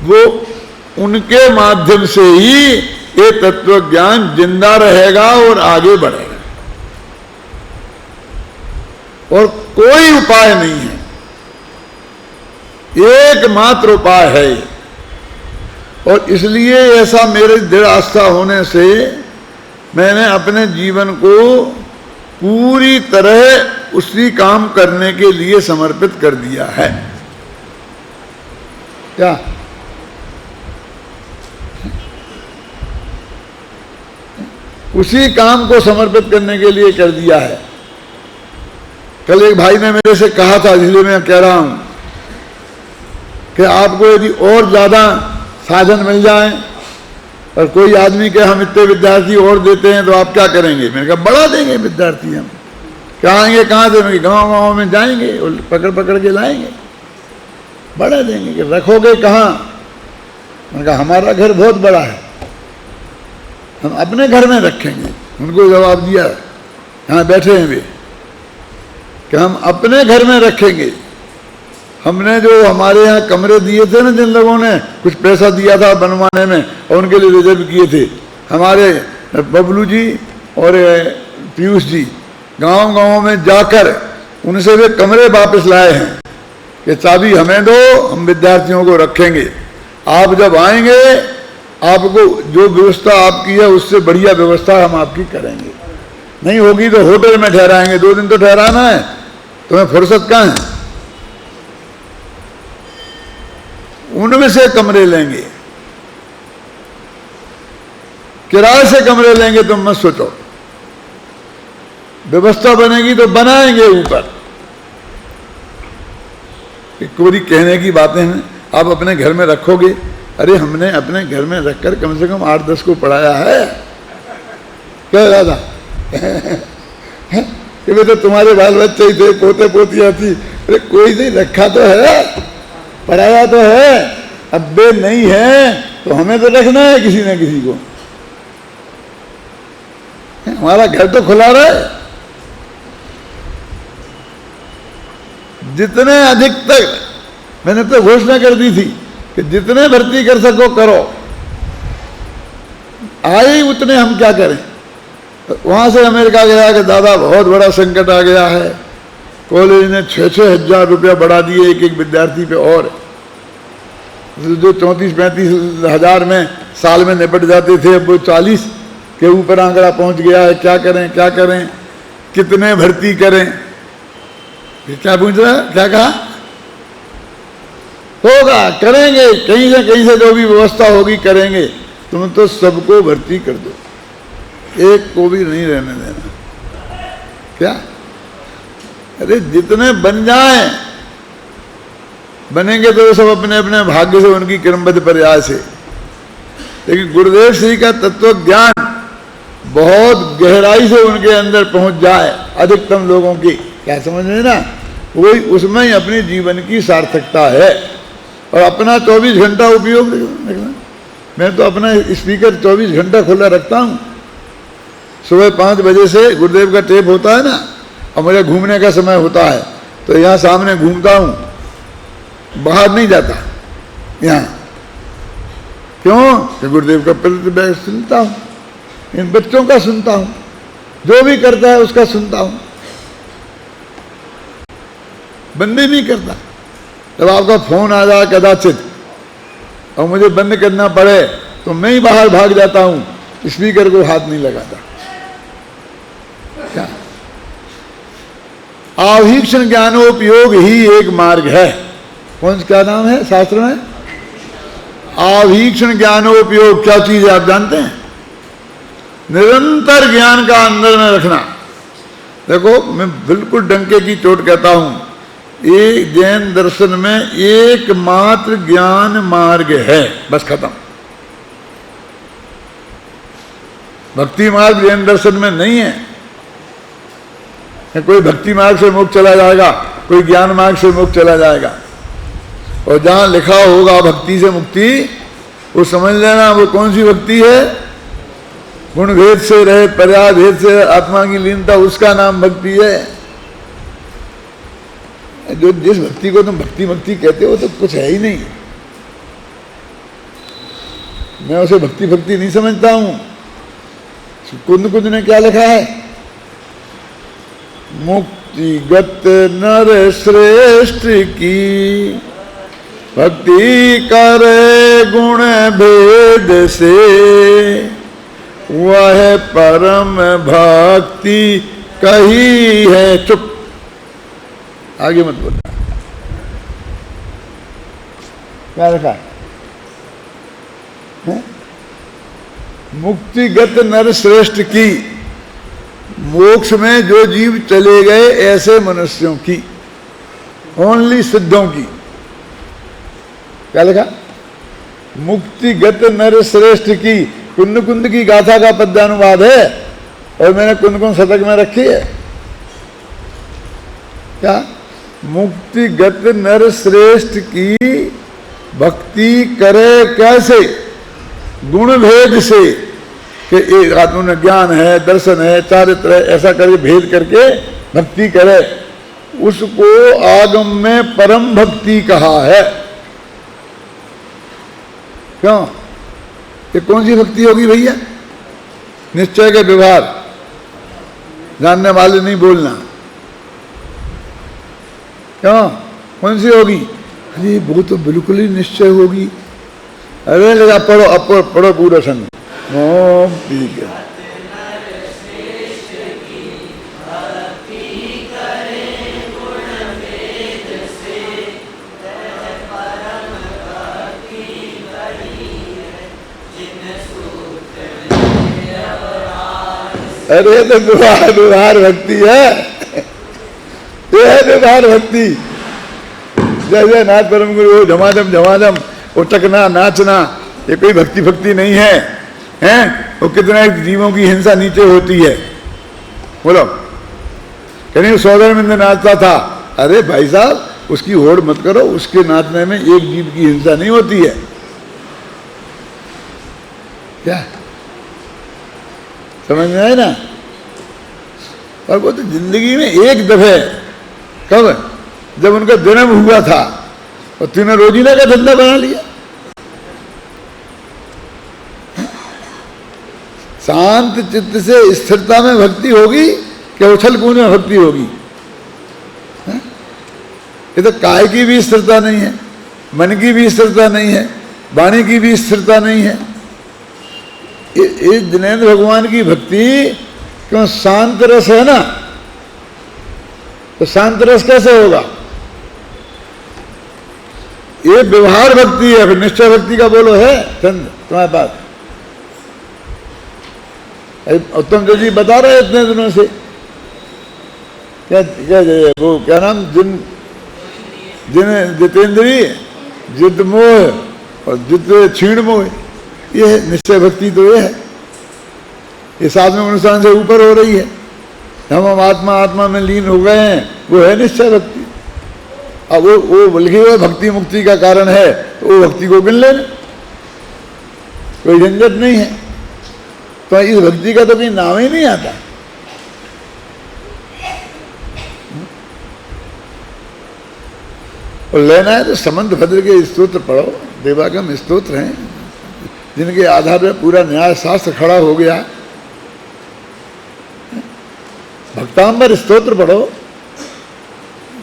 वो उनके माध्यम से ही ये तत्व ज्ञान जिंदा रहेगा और आगे बढ़ेगा, और कोई उपाय नहीं है, एकमात्र उपाय है। और इसलिए ऐसा मेरे दृढ़ आस्था होने से मैंने अपने जीवन को पूरी तरह उसी काम करने के लिए समर्पित कर दिया है। क्या उसी काम को समर्पित करने के लिए कर दिया है। कल एक भाई ने मेरे से कहा था, इसलिए मैं कह रहा हूं कि आपको यदि और ज्यादा साधन मिल जाए और कोई आदमी के हम इतने विद्यार्थी और देते हैं तो आप क्या करेंगे? मैंने कहा बढ़ा देंगे विद्यार्थी हम। क्या आएंगे? कहाँ से? गाँव गाँव में जाएंगे और पकड़ पकड़ के लाएंगे, बढ़ा देंगे। कि रखोगे कहाँ? मैंने कहा हमारा घर बहुत बड़ा है, हम अपने घर में रखेंगे। उनको जवाब दिया, यहाँ बैठे हैं वे, कि हम अपने घर में रखेंगे। हमने जो हमारे यहाँ कमरे दिए थे ना, जिन लोगों ने कुछ पैसा दिया था बनवाने में और उनके लिए रिजर्व किए थे, हमारे बबलू जी और पीयूष जी गांव गांव में जाकर उनसे वे कमरे वापस लाए हैं कि चाबी हमें दो, हम विद्यार्थियों को रखेंगे। आप जब आएंगे आपको जो व्यवस्था आपकी है उससे बढ़िया व्यवस्था हम आपकी करेंगे। नहीं होगी तो होटल में ठहराएंगे, 2 दिन तो ठहराना है, तुम्हें फुर्सत कहाँ है? उनमें से कमरे लेंगे, किराए से कमरे लेंगे, तुम मत सोचो। व्यवस्था बनेगी तो बनाएंगे ऊपर। कोई कहने की बातें हैं, आप अपने घर में रखोगे। अरे हमने अपने घर में रखकर कम से कम 8-10 को पढ़ाया है। क्या दादा? कि तो तुम्हारे बाल बच्चे ही थे, पोते पोतियां थी। अरे कोई नहीं, रखा तो है, पढ़ाया तो है। अब बे नहीं है तो हमें तो रखना है किसी न किसी को। हमारा घर तो खुला रहा। जितने अधिक तक मैंने तो घोषणा कर दी थी कि जितने भर्ती कर सको करो, आए उतने हम क्या करें। वहां से अमेरिका गया कि दादा बहुत बड़ा संकट आ गया है, कॉलेज ने 6-6 हजार रुपया बढ़ा दिए एक एक विद्यार्थी पे, और जो 34-35 हजार में साल में निपट जाते थे अब वो 40 के ऊपर आंकड़ा पहुंच गया है। क्या करें क्या करें, कितने भर्ती करें? क्या पूछ रहा है? क्या कहा? होगा, करेंगे, कहीं से जो भी व्यवस्था होगी करेंगे। तुम तो सबको भर्ती कर दो, एक को भी नहीं रहने देना। क्या? अरे जितने बन जाएं, बनेंगे तो सब अपने अपने भाग्य से, उनकी क्रमबद्ध प्रयास से। लेकिन गुरुदेव श्री का तत्व ज्ञान बहुत गहराई से उनके अंदर पहुंच जाए अधिकतम लोगों की, क्या समझ में ना, वही उसमें ही अपनी जीवन की सार्थकता है। और अपना 24 घंटा उपयोग देखना, मैं तो अपना स्पीकर 24 घंटा खुला रखता हूँ। सुबह 5 बजे से गुरुदेव का टेप होता है ना, और मुझे घूमने का समय होता है तो यहाँ सामने घूमता हूँ, बाहर नहीं जाता यहाँ। क्यों? कि गुरुदेव का प्रतिबैग सुनता हूँ, इन बच्चों का सुनता हूँ, जो भी करता है उसका सुनता हूँ, बंद नहीं करता। जब आपका फोन आ जाए कदाचित और मुझे बंद करना पड़े तो मैं ही बाहर भाग जाता हूँ, स्पीकर को हाथ नहीं लगाता। क्या? आवीक्षण ज्ञानोपयोग ही एक मार्ग है। कौन क्या नाम है शास्त्र में? आवीक्षण ज्ञानोपयोग। क्या चीज है आप जानते हैं? निरंतर ज्ञान का अंदर में रखना। देखो मैं बिल्कुल डंके की चोट कहता हूं, एक जैन दर्शन में एकमात्र ज्ञान मार्ग है, बस खत्म। भक्ति मार्ग जैन दर्शन में नहीं है। कोई भक्ति मार्ग से मुक्त चला जाएगा, कोई ज्ञान मार्ग से मुक्त चला जाएगा, और जहां लिखा होगा भक्ति से मुक्ति, वो समझ लेना वो कौन सी भक्ति है? गुण भेद से रहे, पर्याय भेद से आत्मा की लीनता, उसका नाम भक्ति है। जो जिस भक्ति को तुम भक्ति भक्ति कहते हो तो कुछ है ही नहीं। मैं उसे भक्ति भक्ति नहीं समझता हूं। कुंद कुंद ने क्या लिखा है? मुक्तिगत नर श्रेष्ठ की भक्ति करे गुण भेद से, वह परम भक्ति कही है। चुप, आगे मत बोलना। क्या लिखा है? मुक्तिगत नर श्रेष्ठ की, मोक्ष में जो जीव चले गए ऐसे मनुष्यों की, ओनली सिद्धों की। क्या लिखा? मुक्तिगत नर श्रेष्ठ की। कुंद कुंद की गाथा का पद्यानुवाद है, और मैंने कुंद कुंद शतक में रखी है। क्या? मुक्तिगत नर श्रेष्ठ की भक्ति करे कैसे? गुण भेद से, कि एक आत्मा में ज्ञान है, दर्शन है, चारित्र है, ऐसा करके भेद करके भक्ति करे, उसको आगम में परम भक्ति कहा है। क्यों? ये कौन सी भक्ति होगी भैया? निश्चय के व्यवहार, जानने वाले नहीं बोलना। क्यों? कौन सी होगी? अरे वो तो बिल्कुल ही निश्चय होगी। अरे लगा पढ़ो, अब पढ़ो पूरा संग। ठीक है। अरे तो व्यवहार भक्ति है, ये है व्यवहार भक्ति। जय जय नाथ परम गुरु, झमाझम झमाझम, उटकना नाचना, ये कोई भक्ति भक्ति नहीं है। हैं? वो कितना जीवों की हिंसा नीचे होती है। बोलो, कहीं सौदर में नाचता था, अरे भाई साहब उसकी होड़ मत करो, उसके नाचने में एक जीव की हिंसा नहीं होती है। क्या समझ में आए ना? और वो तो जिंदगी में एक दफे, कब? जब उनका जन्म हुआ था, और तीनों रोजीना का धंधा बना लिया। शांत चित्त से स्थिरता में भक्ति होगी क्या उछल कूद में भक्ति होगी? ये तो काय की भी स्थिरता नहीं है, मन की भी स्थिरता नहीं है, वाणी की भी स्थिरता नहीं है। इस जिनेंद्र भगवान की भक्ति क्यों? शांत रस है ना, तो शांत रस कैसे होगा? ये व्यवहार भक्ति है। फिर निश्चय भक्ति का बोलो है चंद तुम्हारे पास? उत्तम जी बता रहे इतने दिनों से, क्या क्या वो क्या नाम, जिन जितेंद्री, जित मोह और जित क्षीण मोह, ये है निश्चय भक्ति, तो ये है, ये साधन अनुष्ठान से ऊपर हो रही है। हम आत्मा आत्मा में लीन हो गए हैं, वो है निश्चय भक्ति। अब वो लिखी हुआ भक्ति मुक्ति का कारण है, तो वो भक्ति को गिन लेना, कोई झंझट नहीं है। तो इस भक्ति का तो कहीं नाम ही नहीं आता। और लेना है तो समंत भद्र के स्तोत्र पढ़ो, देवागम स्तोत्र हैं जिनके आधार पर पूरा न्याय शास्त्र खड़ा हो गया। भक्तांबर स्तोत्र पढ़ो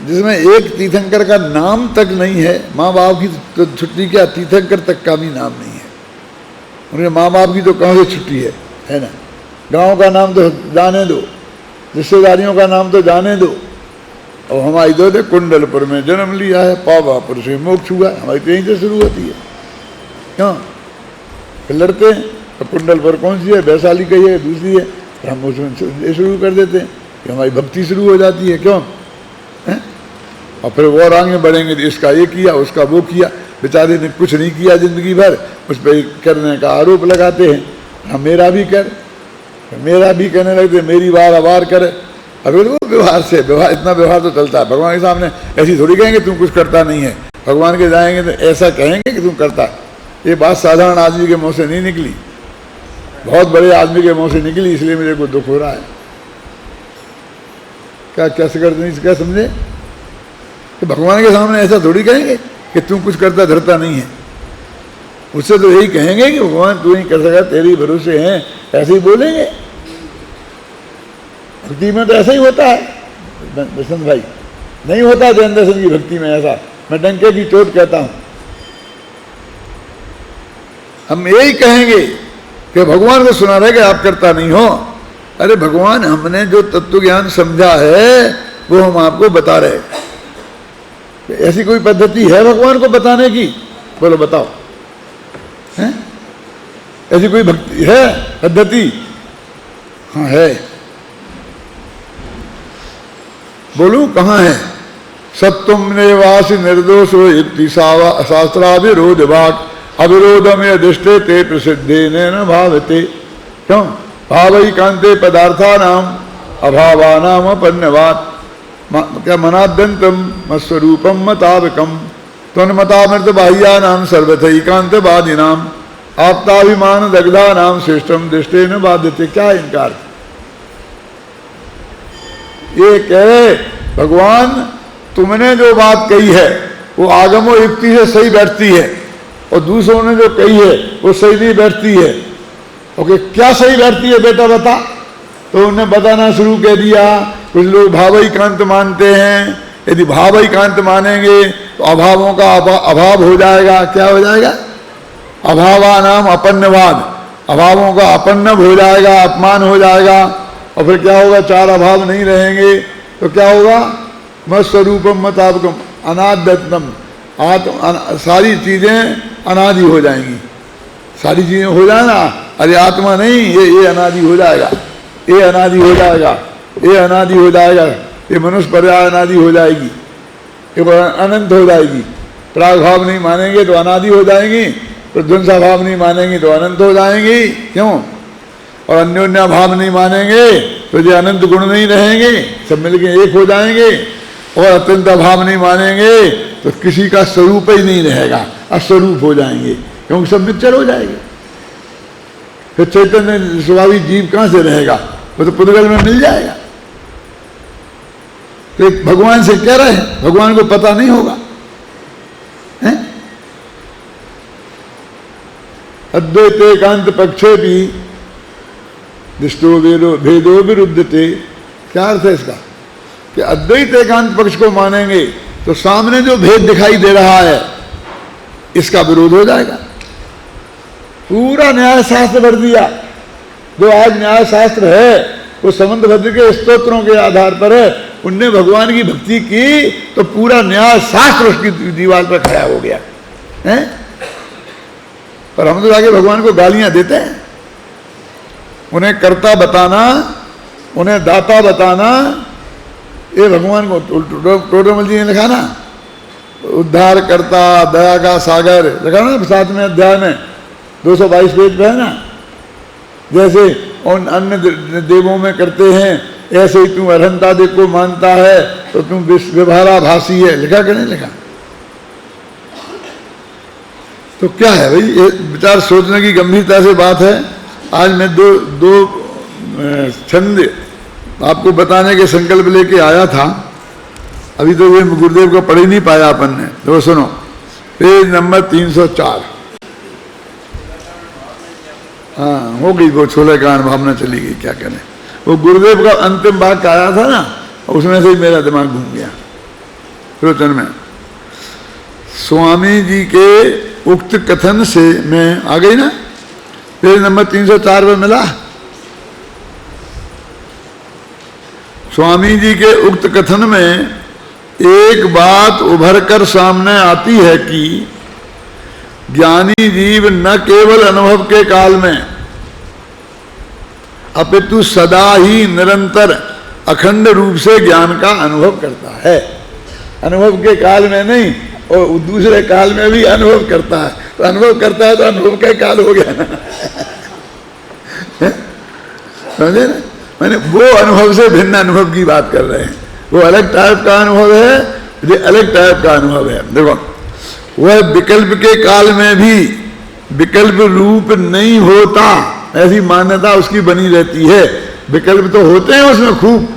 जिसमें एक तीर्थंकर का नाम तक नहीं है। माँ बाप की तो छुट्टी क्या, तीर्थंकर तक का भी नाम नहीं है। उनके माँ बाप की तो कहाँ से छुट्टी है ना। गांव का नाम तो जाने दो, रिश्तेदारियों का नाम तो जाने दो। और हमारी दो थे कुंडलपुर में जन्म लिया है, पावापुर से मोक्ष हुआ, हमारी तो यहीं से शुरू होती है। क्यों फिर लड़ते हैं, तो कुंडलपुर कौन सी है, वैशाली कही है, दूसरी है, तो हम उसमें शुरू कर देते हैं कि हमारी भक्ति शुरू हो जाती है। क्यों है? और फिर और आगे बढ़ेंगे तो इसका ये किया, उसका वो किया। बेचारे ने कुछ नहीं किया जिंदगी भर, उस पर करने का आरोप लगाते हैं। हम मेरा भी कर, मेरा भी कहने लगते, मेरी बार बार कर। अगर वो व्यवहार से, व्यवहार इतना व्यवहार तो चलता है। भगवान के सामने ऐसी थोड़ी कहेंगे तुम कुछ करता नहीं है, भगवान के जाएंगे तो ऐसा कहेंगे कि तुम करता। ये बात साधारण आदमी के मुंह से नहीं निकली, बहुत बड़े आदमी के मुंह से निकली, इसलिए मेरे को दुख हो रहा है। क्या कैसे करते नहीं, क्या समझे कि भगवान के सामने ऐसा थोड़ी कहेंगे कि तुम कुछ करता धरता नहीं है। उससे तो यही कहेंगे कि भगवान तू नहीं कर सका, तेरी भरोसे हैं, ऐसे ही बोलेंगे। भक्ति में तो ऐसा ही होता है बसंत भाई, नहीं होता जैन दर्शन की भक्ति में ऐसा। मैं डंके की चोट कहता हूं, हम यही कहेंगे कि भगवान को सुना रहे कि आप करता नहीं हो। अरे भगवान, हमने जो तत्व ज्ञान समझा है वो हम आपको बता रहे। ऐसी कोई पद्धति है भगवान को बताने की? बोलो बताओ, है ऐसी कोई भक्ति है पद्धति? हाँ है, बोलू कहाँ है? सत्वम निवासी निर्दोषो युक्ति शास्त्राविरोध वाक् अविरोध में दृष्टे ते प्रसिद्धे न भावते। क्यों? भावई कांते पदार्थानाम अभावानाम अपन्नवात् क्या मनाद्यंतम मत्स्वरूपम मतावकम त्वन्मतामृत बाह्यानाम सर्वथैकांतवादिनाम आप्ताभिमान दग्धानाम श्रेष्ठम दृष्टे न बाध्यते। क्या इनकार? ये कहे भगवान तुमने जो बात कही है वो आगमो युक्ति से सही बैठती है, और दूसरों ने जो कही है वो सही नहीं बैठती है। ओके, क्या सही बैठती है बेटा बता? तो उन्हें बताना शुरू कर दिया। कुछ लोग भावैकांत मानते हैं, यदि भावैकांत मानेंगे तो अभावों का अभाव हो जाएगा। क्या हो जाएगा? अभावानाम अपन्नवाद, अभावों का अपन्नव हो जाएगा, अपमान हो जाएगा। और फिर क्या होगा? चार अभाव नहीं रहेंगे तो क्या होगा? मत स्वरूपम मतावकम अनाद्यतम, सारी चीजें अनादि हो जाएंगी। सारी चीजें हो जाए ना, अरे आत्मा नहीं, ये अनादि हो जाएगा, ये अनादि हो जाएगा, ये अनादि हो जाएगा, ये मनुष्य पर्याय अनादि हो जाएगी, ये अनंत हो जाएगी। प्राग भाव नहीं मानेंगे तो अनादि हो जाएंगी, प्रध्वंसा भाव नहीं मानेंगे तो अनंत हो जाएंगी। क्यों? और अन्योन्या भाव नहीं मानेंगे तो जो अनंत गुण नहीं रहेंगे, सब मिलके एक हो जाएंगे। और अत्यंत भाव नहीं मानेंगे तो किसी का स्वरूप ही नहीं रहेगा, अस्वरूप हो जाएंगे, क्योंकि सब मिक्सचर हो जाएंगे। फिर चैतन्य स्वाभाविक जीव कहां से रहेगा? वो तो पुद्गल में मिल जाएगा। तो भगवान से कह रहे हैं, भगवान को पता नहीं होगा, है? अद्वैत एकांत पक्षे भी दृष्टो भेदो विरुद्धते। क्या अर्थ है इसका? कि अद्वैत एकांत पक्ष को मानेंगे तो सामने जो भेद दिखाई दे रहा है इसका विरोध हो जाएगा। पूरा न्याय शास्त्र भर दिया। जो आज न्याय शास्त्र है वो समंत भद्र के स्तोत्रों के आधार पर है। उनने भगवान की भक्ति की तो पूरा न्याय शास्त्र उसकी दीवार पर खड़ा हो गया है। पर हम तो जाके भगवान को गालियां देते हैं। उन्हें कर्ता बताना, उन्हें दाता बताना, ये भगवान को टोडरमल जी ने लिखा ना, उद्धार करता, दया का सागर, लिखा ना 7वें अध्याय में, 222 पेज पे है ना, जैसे उन अन्य देवों में करते हैं ऐसे ही तू अरहंतादि को मानता है तो तू व्यवहाराभासी है, लिखा कि नहीं लिखा? तो क्या है भाई, ये विचार सोचने की गंभीरता से बात है। आज मैं दो छंद आपको बताने के संकल्प लेके आया था, अभी तो ये गुरुदेव को पढ़ ही नहीं पाया अपन ने। तो सुनो, पेज नंबर 304। हाँ, हो गई वो छोले कान भावना चली गई, क्या करें। वो गुरुदेव का अंतिम भाग आया था ना, उसमें से ही मेरा दिमाग घूम गया। रोचन में स्वामी जी के उक्त कथन से मैं आ गई ना, पेज नंबर 304 पे मिला। स्वामी जी के उक्त कथन में एक बात उभर कर सामने आती है कि ज्ञानी जीव न केवल अनुभव के काल में अपितु सदा ही निरंतर अखंड रूप से ज्ञान का अनुभव करता है। अनुभव के काल में नहीं, और दूसरे काल में भी अनुभव करता है। तो अनुभव करता है तो अनुभव का काल हो गया ना, समझे ना? मैंने वो अनुभव से भिन्न अनुभव की बात कर रहे हैं। वो अलग टाइप का अनुभव है, ये अलग टाइप का अनुभव है। देखो, वह विकल्प के काल में भी विकल्प रूप नहीं होता, ऐसी मान्यता उसकी बनी रहती है। विकल्प तो होते हैं उसमें खूब,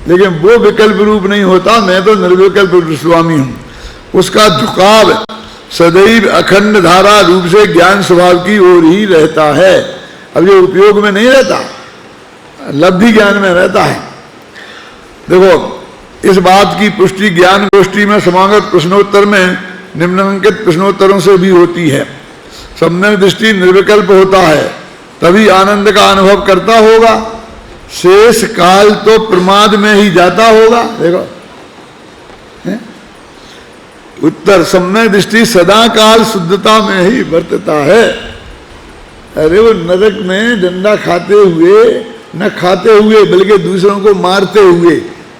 लेकिन वो विकल्प रूप नहीं होता। मैं तो निर्विकल्प स्वामी हूं। उसका झुकाव सदैव अखंड धारा रूप से ज्ञान स्वभाव की ओर ही रहता है। अब ये उपयोग में नहीं रहता, लब्धि ज्ञान में रहता है। देखो, इस बात की पुष्टि ज्ञान गोष्ठी में समागत प्रश्नोत्तर में निम्नलिखित प्रश्नोत्तरों से भी होती है। सम्यक दृष्टि निर्विकल्प होता है तभी आनंद का अनुभव करता होगा, शेष काल तो प्रमाद में ही जाता होगा। देखो उत्तर, सम्यक दृष्टि सदा काल शुद्धता में ही वर्तता है। अरे वो नरक में डंडा खाते हुए, न खाते हुए बल्कि दूसरों को मारते हुए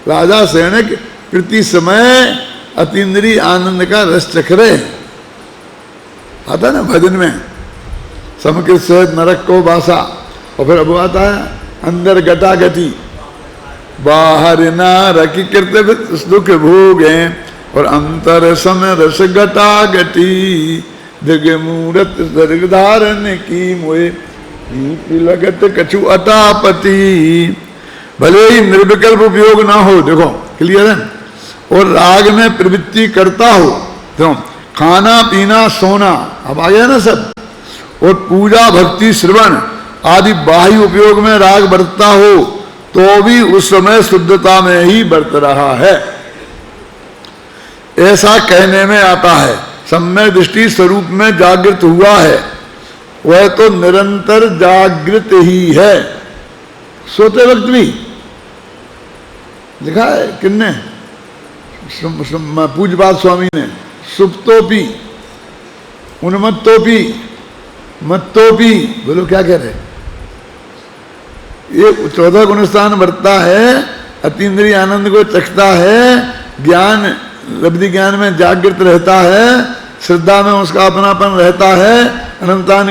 राजा सैनिक प्रति समय अतीन्द्रिय आनंद का रस चख रहे हैं। आता ना भजन में, समकृत सहित नरक को बासा, और फिर अब आता है अंदर गटा गति, बाहर नारक कृत दुख भोगे और अंतर समय रस गटा गति, दिग मूरत दर्ग धारण की मोए लगत कछु अटापति। भले ही निर्विकल्प उपयोग ना हो, देखो क्लियर है, और राग में प्रवृत्ति करता हो, तो खाना पीना सोना अब आ गया ना सब, और पूजा भक्ति श्रवण आदि बाह्य उपयोग में राग बरतता हो तो भी उस समय शुद्धता में ही बरत रहा है, ऐसा कहने में आता है। सम्यक दृष्टि स्वरूप में जागृत हुआ है, वह तो निरंतर जागृत ही है। सोते वक्त भी लिखा है किन्ने, पूज्यपाद स्वामी ने, सुप्तोपि उन्मत्तोपि मत्तोपि, बोलो क्या कह रहे? ये 14 गुणस्थान बरतता है, अतीन्द्रिय आनंद को चखता है, ज्ञान लब्धि ज्ञान में जागृत रहता है, श्रद्धा में उसका अपनापन रहता है, अनंतान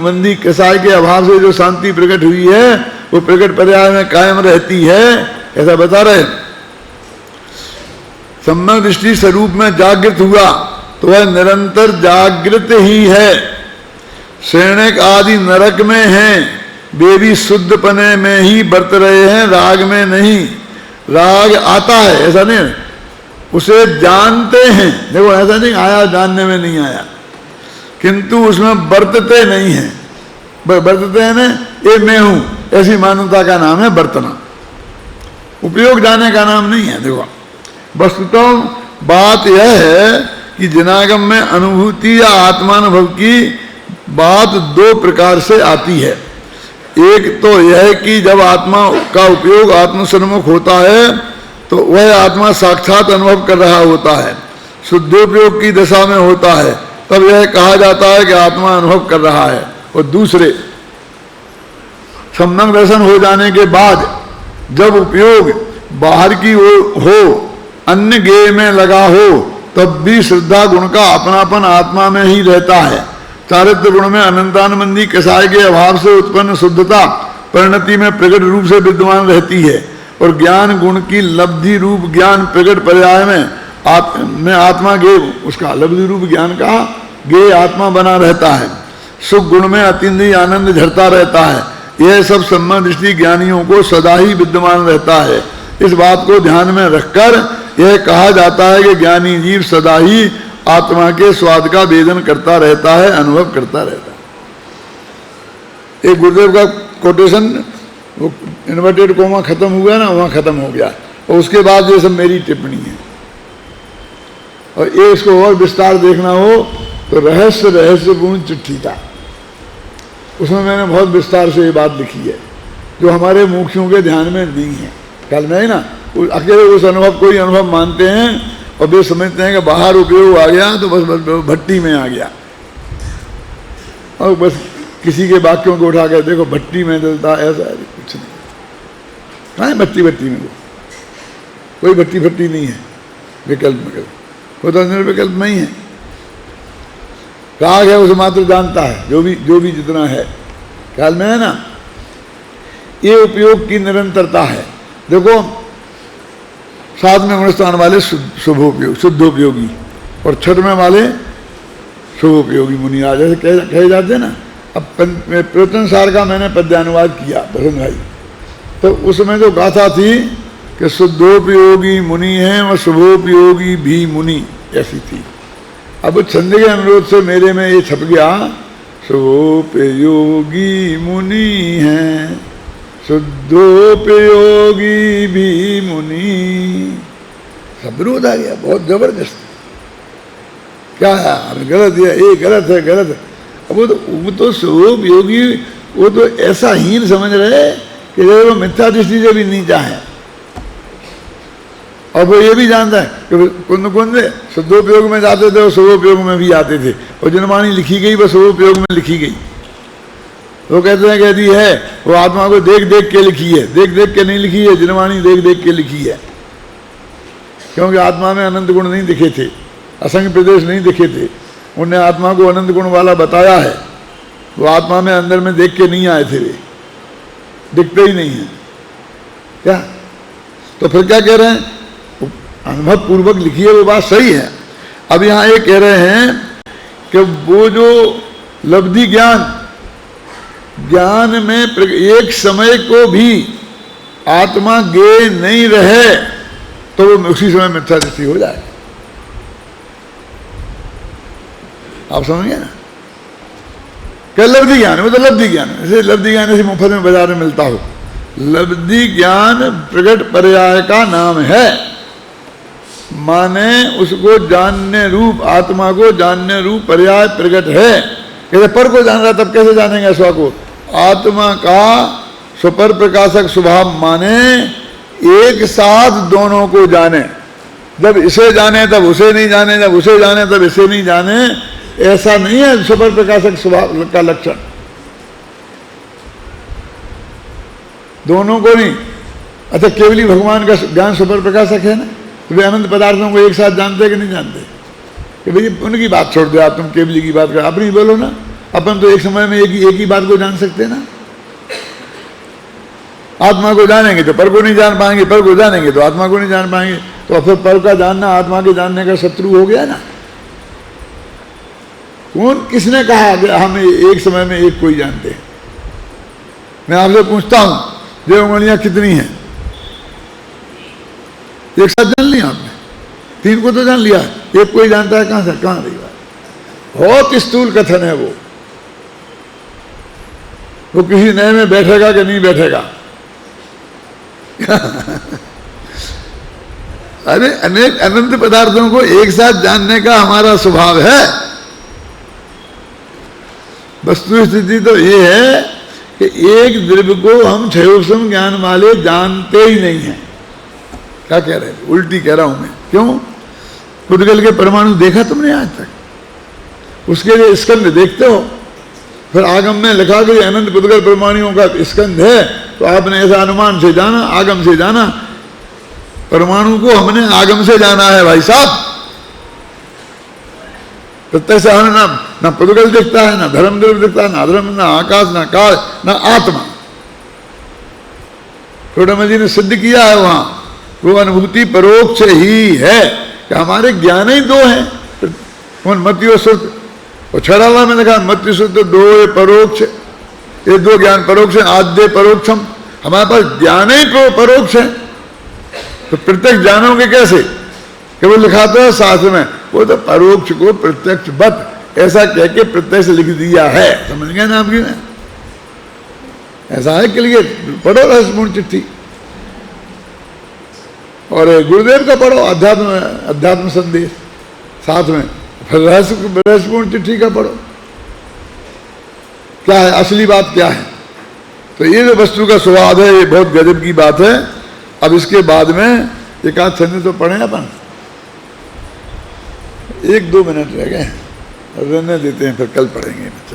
मंदी कसाय के अभाव से जो शांति प्रकट हुई है वो प्रकट पर्याय में कायम रहती है, ऐसा बता रहे। सम्यक दृष्टि स्वरूप में जागृत हुआ तो वह निरंतर जागृत ही है। सैनिक आदि नरक में हैं, वे भी शुद्ध पने में ही बरत रहे हैं, राग में नहीं। राग आता है ऐसा नहीं, उसे जानते हैं, देखो ऐसा नहीं आया जानने में नहीं आया, किंतु उसमें बरतते नहीं हैं। बरतते हैं ना, ये मैं हूं, ऐसी मान्यता का नाम है बरतना, उपयोग जाने का नाम नहीं है। देखो वस्तुतः बात यह है कि जनागम में अनुभूति या आत्मानुभव की बात दो प्रकार से आती है। एक तो यह कि जब आत्मा का उपयोग आत्मसन्मुख होता है तो वह आत्मा साक्षात अनुभव कर रहा होता है, शुद्धोपयोग की दशा में होता है, तब यह कहा जाता है कि आत्मा अनुभव कर रहा है। और दूसरे, सम्यक दर्शन हो जाने के बाद जब उपयोग बाहर की ओर हो, अन्य गेय में लगा हो, तब भी श्रद्धा गुण का अपनापन आत्मा में ही रहता है। चारित्र गुण में अनंतानंदी कसाय के अभाव से उत्पन्न शुद्धता परिणति में प्रकट रूप से विद्यमान रहती है, और ज्ञान गुण की लब्धि रूप ज्ञान प्रकट पर्याय में आत्मा गे, उसका लब्धि रूप ज्ञान का गे आत्मा बना रहता है। सुख गुण में अतीन्द्रिय आनंद झरता रहता है। यह सब सम्यक दृष्टि ज्ञानियों को सदा ही विद्यमान रहता है। इस बात को ध्यान में रखकर यह कहा जाता है कि ज्ञानी जीव सदा ही आत्मा के स्वाद का वेदन करता रहता है, अनुभव करता रहता है। एक गुरुदेव का कोटेशन, वो इन्वर्टेड कोमा खत्म हुआ ना, वहां खत्म हो गया, और उसके बाद ये सब मेरी टिप्पणी है। और ये इसको और विस्तार देखना हो तो रहस्यपूर्ण चिट्ठी था, उसमें मैंने बहुत विस्तार से ये बात लिखी है जो हमारे मुखियों के ध्यान में नहीं है। कल में ही ना अकेले उस अनुभव कोई अनुभव मानते हैं और वे समझते हैं कि बाहर उपयोग आ गया तो बस भट्टी में आ गया, और बस किसी के वाक्यों को उठा कर देखो भट्टी में जलता, ऐसा कुछ नहीं। कहाँ है भट्टी में? कोई भट्टी नहीं है, विकल्प वो तो निर्विकल्प नहीं है। राग है उसे मात्र जानता है, जो भी जितना है। ख्याल में है ना? ये उपयोग की निरंतरता है। देखो 7वें गुणस्थान वाले शुद्धोपयोगी और 6वें वाले शुभोपयोगी मुनि आज ऐसे कहे जाते हैं ना। अब प्रवचन सार का मैंने पद्यानुवाद किया बसंत भाई, तो उसमें जो गाथा थी कि शुद्धोपयोगी मुनि है और शुभोपयोगी भी मुनि, ऐसी थी। अब छंद के अनुरोध से मेरे में ये छप गया, शुभोपयोगी मुनि है शुद्धोपयोगी भी मुनि, सब विरोध आ गया बहुत जबरदस्त। क्या है गलत है, ये गलत है, गलत है। अब वो तो शुभोपयोगी वो तो ऐसा हीन समझ रहे कि जब वो मिथ्या दृष्टि से भी नीचा है। और वो ये भी जानता है कि कुंद शुद्धोपयोग में जाते थे और शुभोपयोग में भी आते थे, और जिनवाणी लिखी गई वह शुभोपयोग में लिखी गई। वो कहते हैं कहती है वो आत्मा को देख देख के लिखी है, देख देख के नहीं लिखी है, जिनवाणी देख देख के लिखी है। क्योंकि आत्मा में अनंत गुण नहीं दिखे थे, असंग प्रदेश नहीं दिखे थे, उन्हें आत्मा को अनंत गुण वाला बताया है। वो आत्मा में अंदर में देख के नहीं आए थे, वे दिखते ही नहीं है क्या। तो फिर क्या कह रहे हैं, अनुभव पूर्वक लिखी है, वो बात सही है। अब यहाँ ये कह रहे हैं कि वो जो लब्धि ज्ञान में एक समय को भी आत्मा गे नहीं रहे तो वो उसी समय मिथ्या दृष्टि हो जाए। आप समझ गए ना? क्या लब्धि ज्ञान, वो तो लब्धि ज्ञान, जैसे लब्धि ज्ञान ऐसे मुफ्त में बाजार में मिलता हो। लब्धि ज्ञान प्रकट पर्याय का नाम है, माने उसको जानने रूप, आत्मा को जानने रूप पर्याय प्रकट है। कैसे पर को जान रहा तब कैसे जानेंगे स्व को? आत्मा का सुपर प्रकाशक स्वभाव माने एक साथ दोनों को जाने। जब इसे जाने तब उसे नहीं जाने, जब उसे जाने तब इसे नहीं जाने, ऐसा नहीं है सुपर प्रकाशक स्वभाव का लक्षण। दोनों को नहीं। अच्छा केवली भगवान का ज्ञान सुपर प्रकाशक है ना, तो वे अनंत पदार्थों को एक साथ जानते कि नहीं जानते? कि भाई उनकी बात छोड़ दो, आप तुम केवली की बात कर, अपनी बोलो ना। अपन तो एक समय में एक ही बात को जान सकते ना। आत्मा को जानेंगे तो पर को नहीं जान पाएंगे, पर को जानेंगे तो आत्मा को नहीं जान पाएंगे। तो फिर पर का जानना आत्मा के जानने का शत्रु हो गया ना। कौन किसने कहा हम एक समय में एक को ही जानते हैं? मैं आपसे पूछता हूं देवमणियां कितनी हैं? एक साथ जान लिया आपने? 3 को तो जान लिया, एक को ही जानता है। कहां से कहां रही बात? बहुत स्थूल कथन है वो किसी नए में बैठेगा कि नहीं बैठेगा। अरे अनेक अनंत पदार्थों को एक साथ जानने का हमारा स्वभाव है। वस्तु स्थिति तो ये है कि एक द्रव्य को हम क्षयोपम ज्ञान वाले जानते ही नहीं हैं। क्या कह रहे हैं? उल्टी कह रहा हूं मैं। क्यों? पुद्गल के परमाणु देखा तुमने आज तक? उसके लिए स्कंद देखते हो, फिर आगम में लिखा कि अनंत पुद्गल परमाणुओं का स्कंद है, तो आपने ऐसा अनुमान से जाना, आगम से जाना। परमाणु को हमने आगम से जाना है भाई साहब। प्रत्यक्ष हमें ना पुद्गल दिखता है, ना धर्म द्रव्य दिखता है, ना धर्म, ना आकाश, ना काल, ना आत्मा। छोटा जी ने सिद्ध किया है वहां, वो अनुभूति परोक्ष ही है कि हमारे ज्ञान ही दो हैं, मति और श्रुत। और छड़ा हुआ मैंने कहा मति श्रुत दो ये परोक्ष, ये दो ज्ञान परोक्ष है, आद्य परोक्षम। हमारे पास ज्ञान ही परोक्ष है, तो प्रत्यक्ष जानोगे कैसे? कि वो लिखा तो है शास्त्र में, वो तो परोक्ष को प्रत्यक्ष बत ऐसा कह के प्रत्यक्ष लिख दिया है। समझ गए ना आपकी? ऐसा है क्लियर। पढ़ो रहस्यपूर्ण चिट्ठी, और गुरुदेव का पढ़ो अध्यात्म संदेश साथ में, फिर रहस्यपूर्ण चिट्ठी का पढ़ो। क्या है असली बात, क्या है? तो ये जो वस्तु का स्वाद है, ये बहुत गजब की बात है। अब इसके बाद में एक आध छंद तो पढ़े अपन, 1-2 मिनट रह गए, रहने देते हैं, फिर कल पढ़ेंगे। चलो।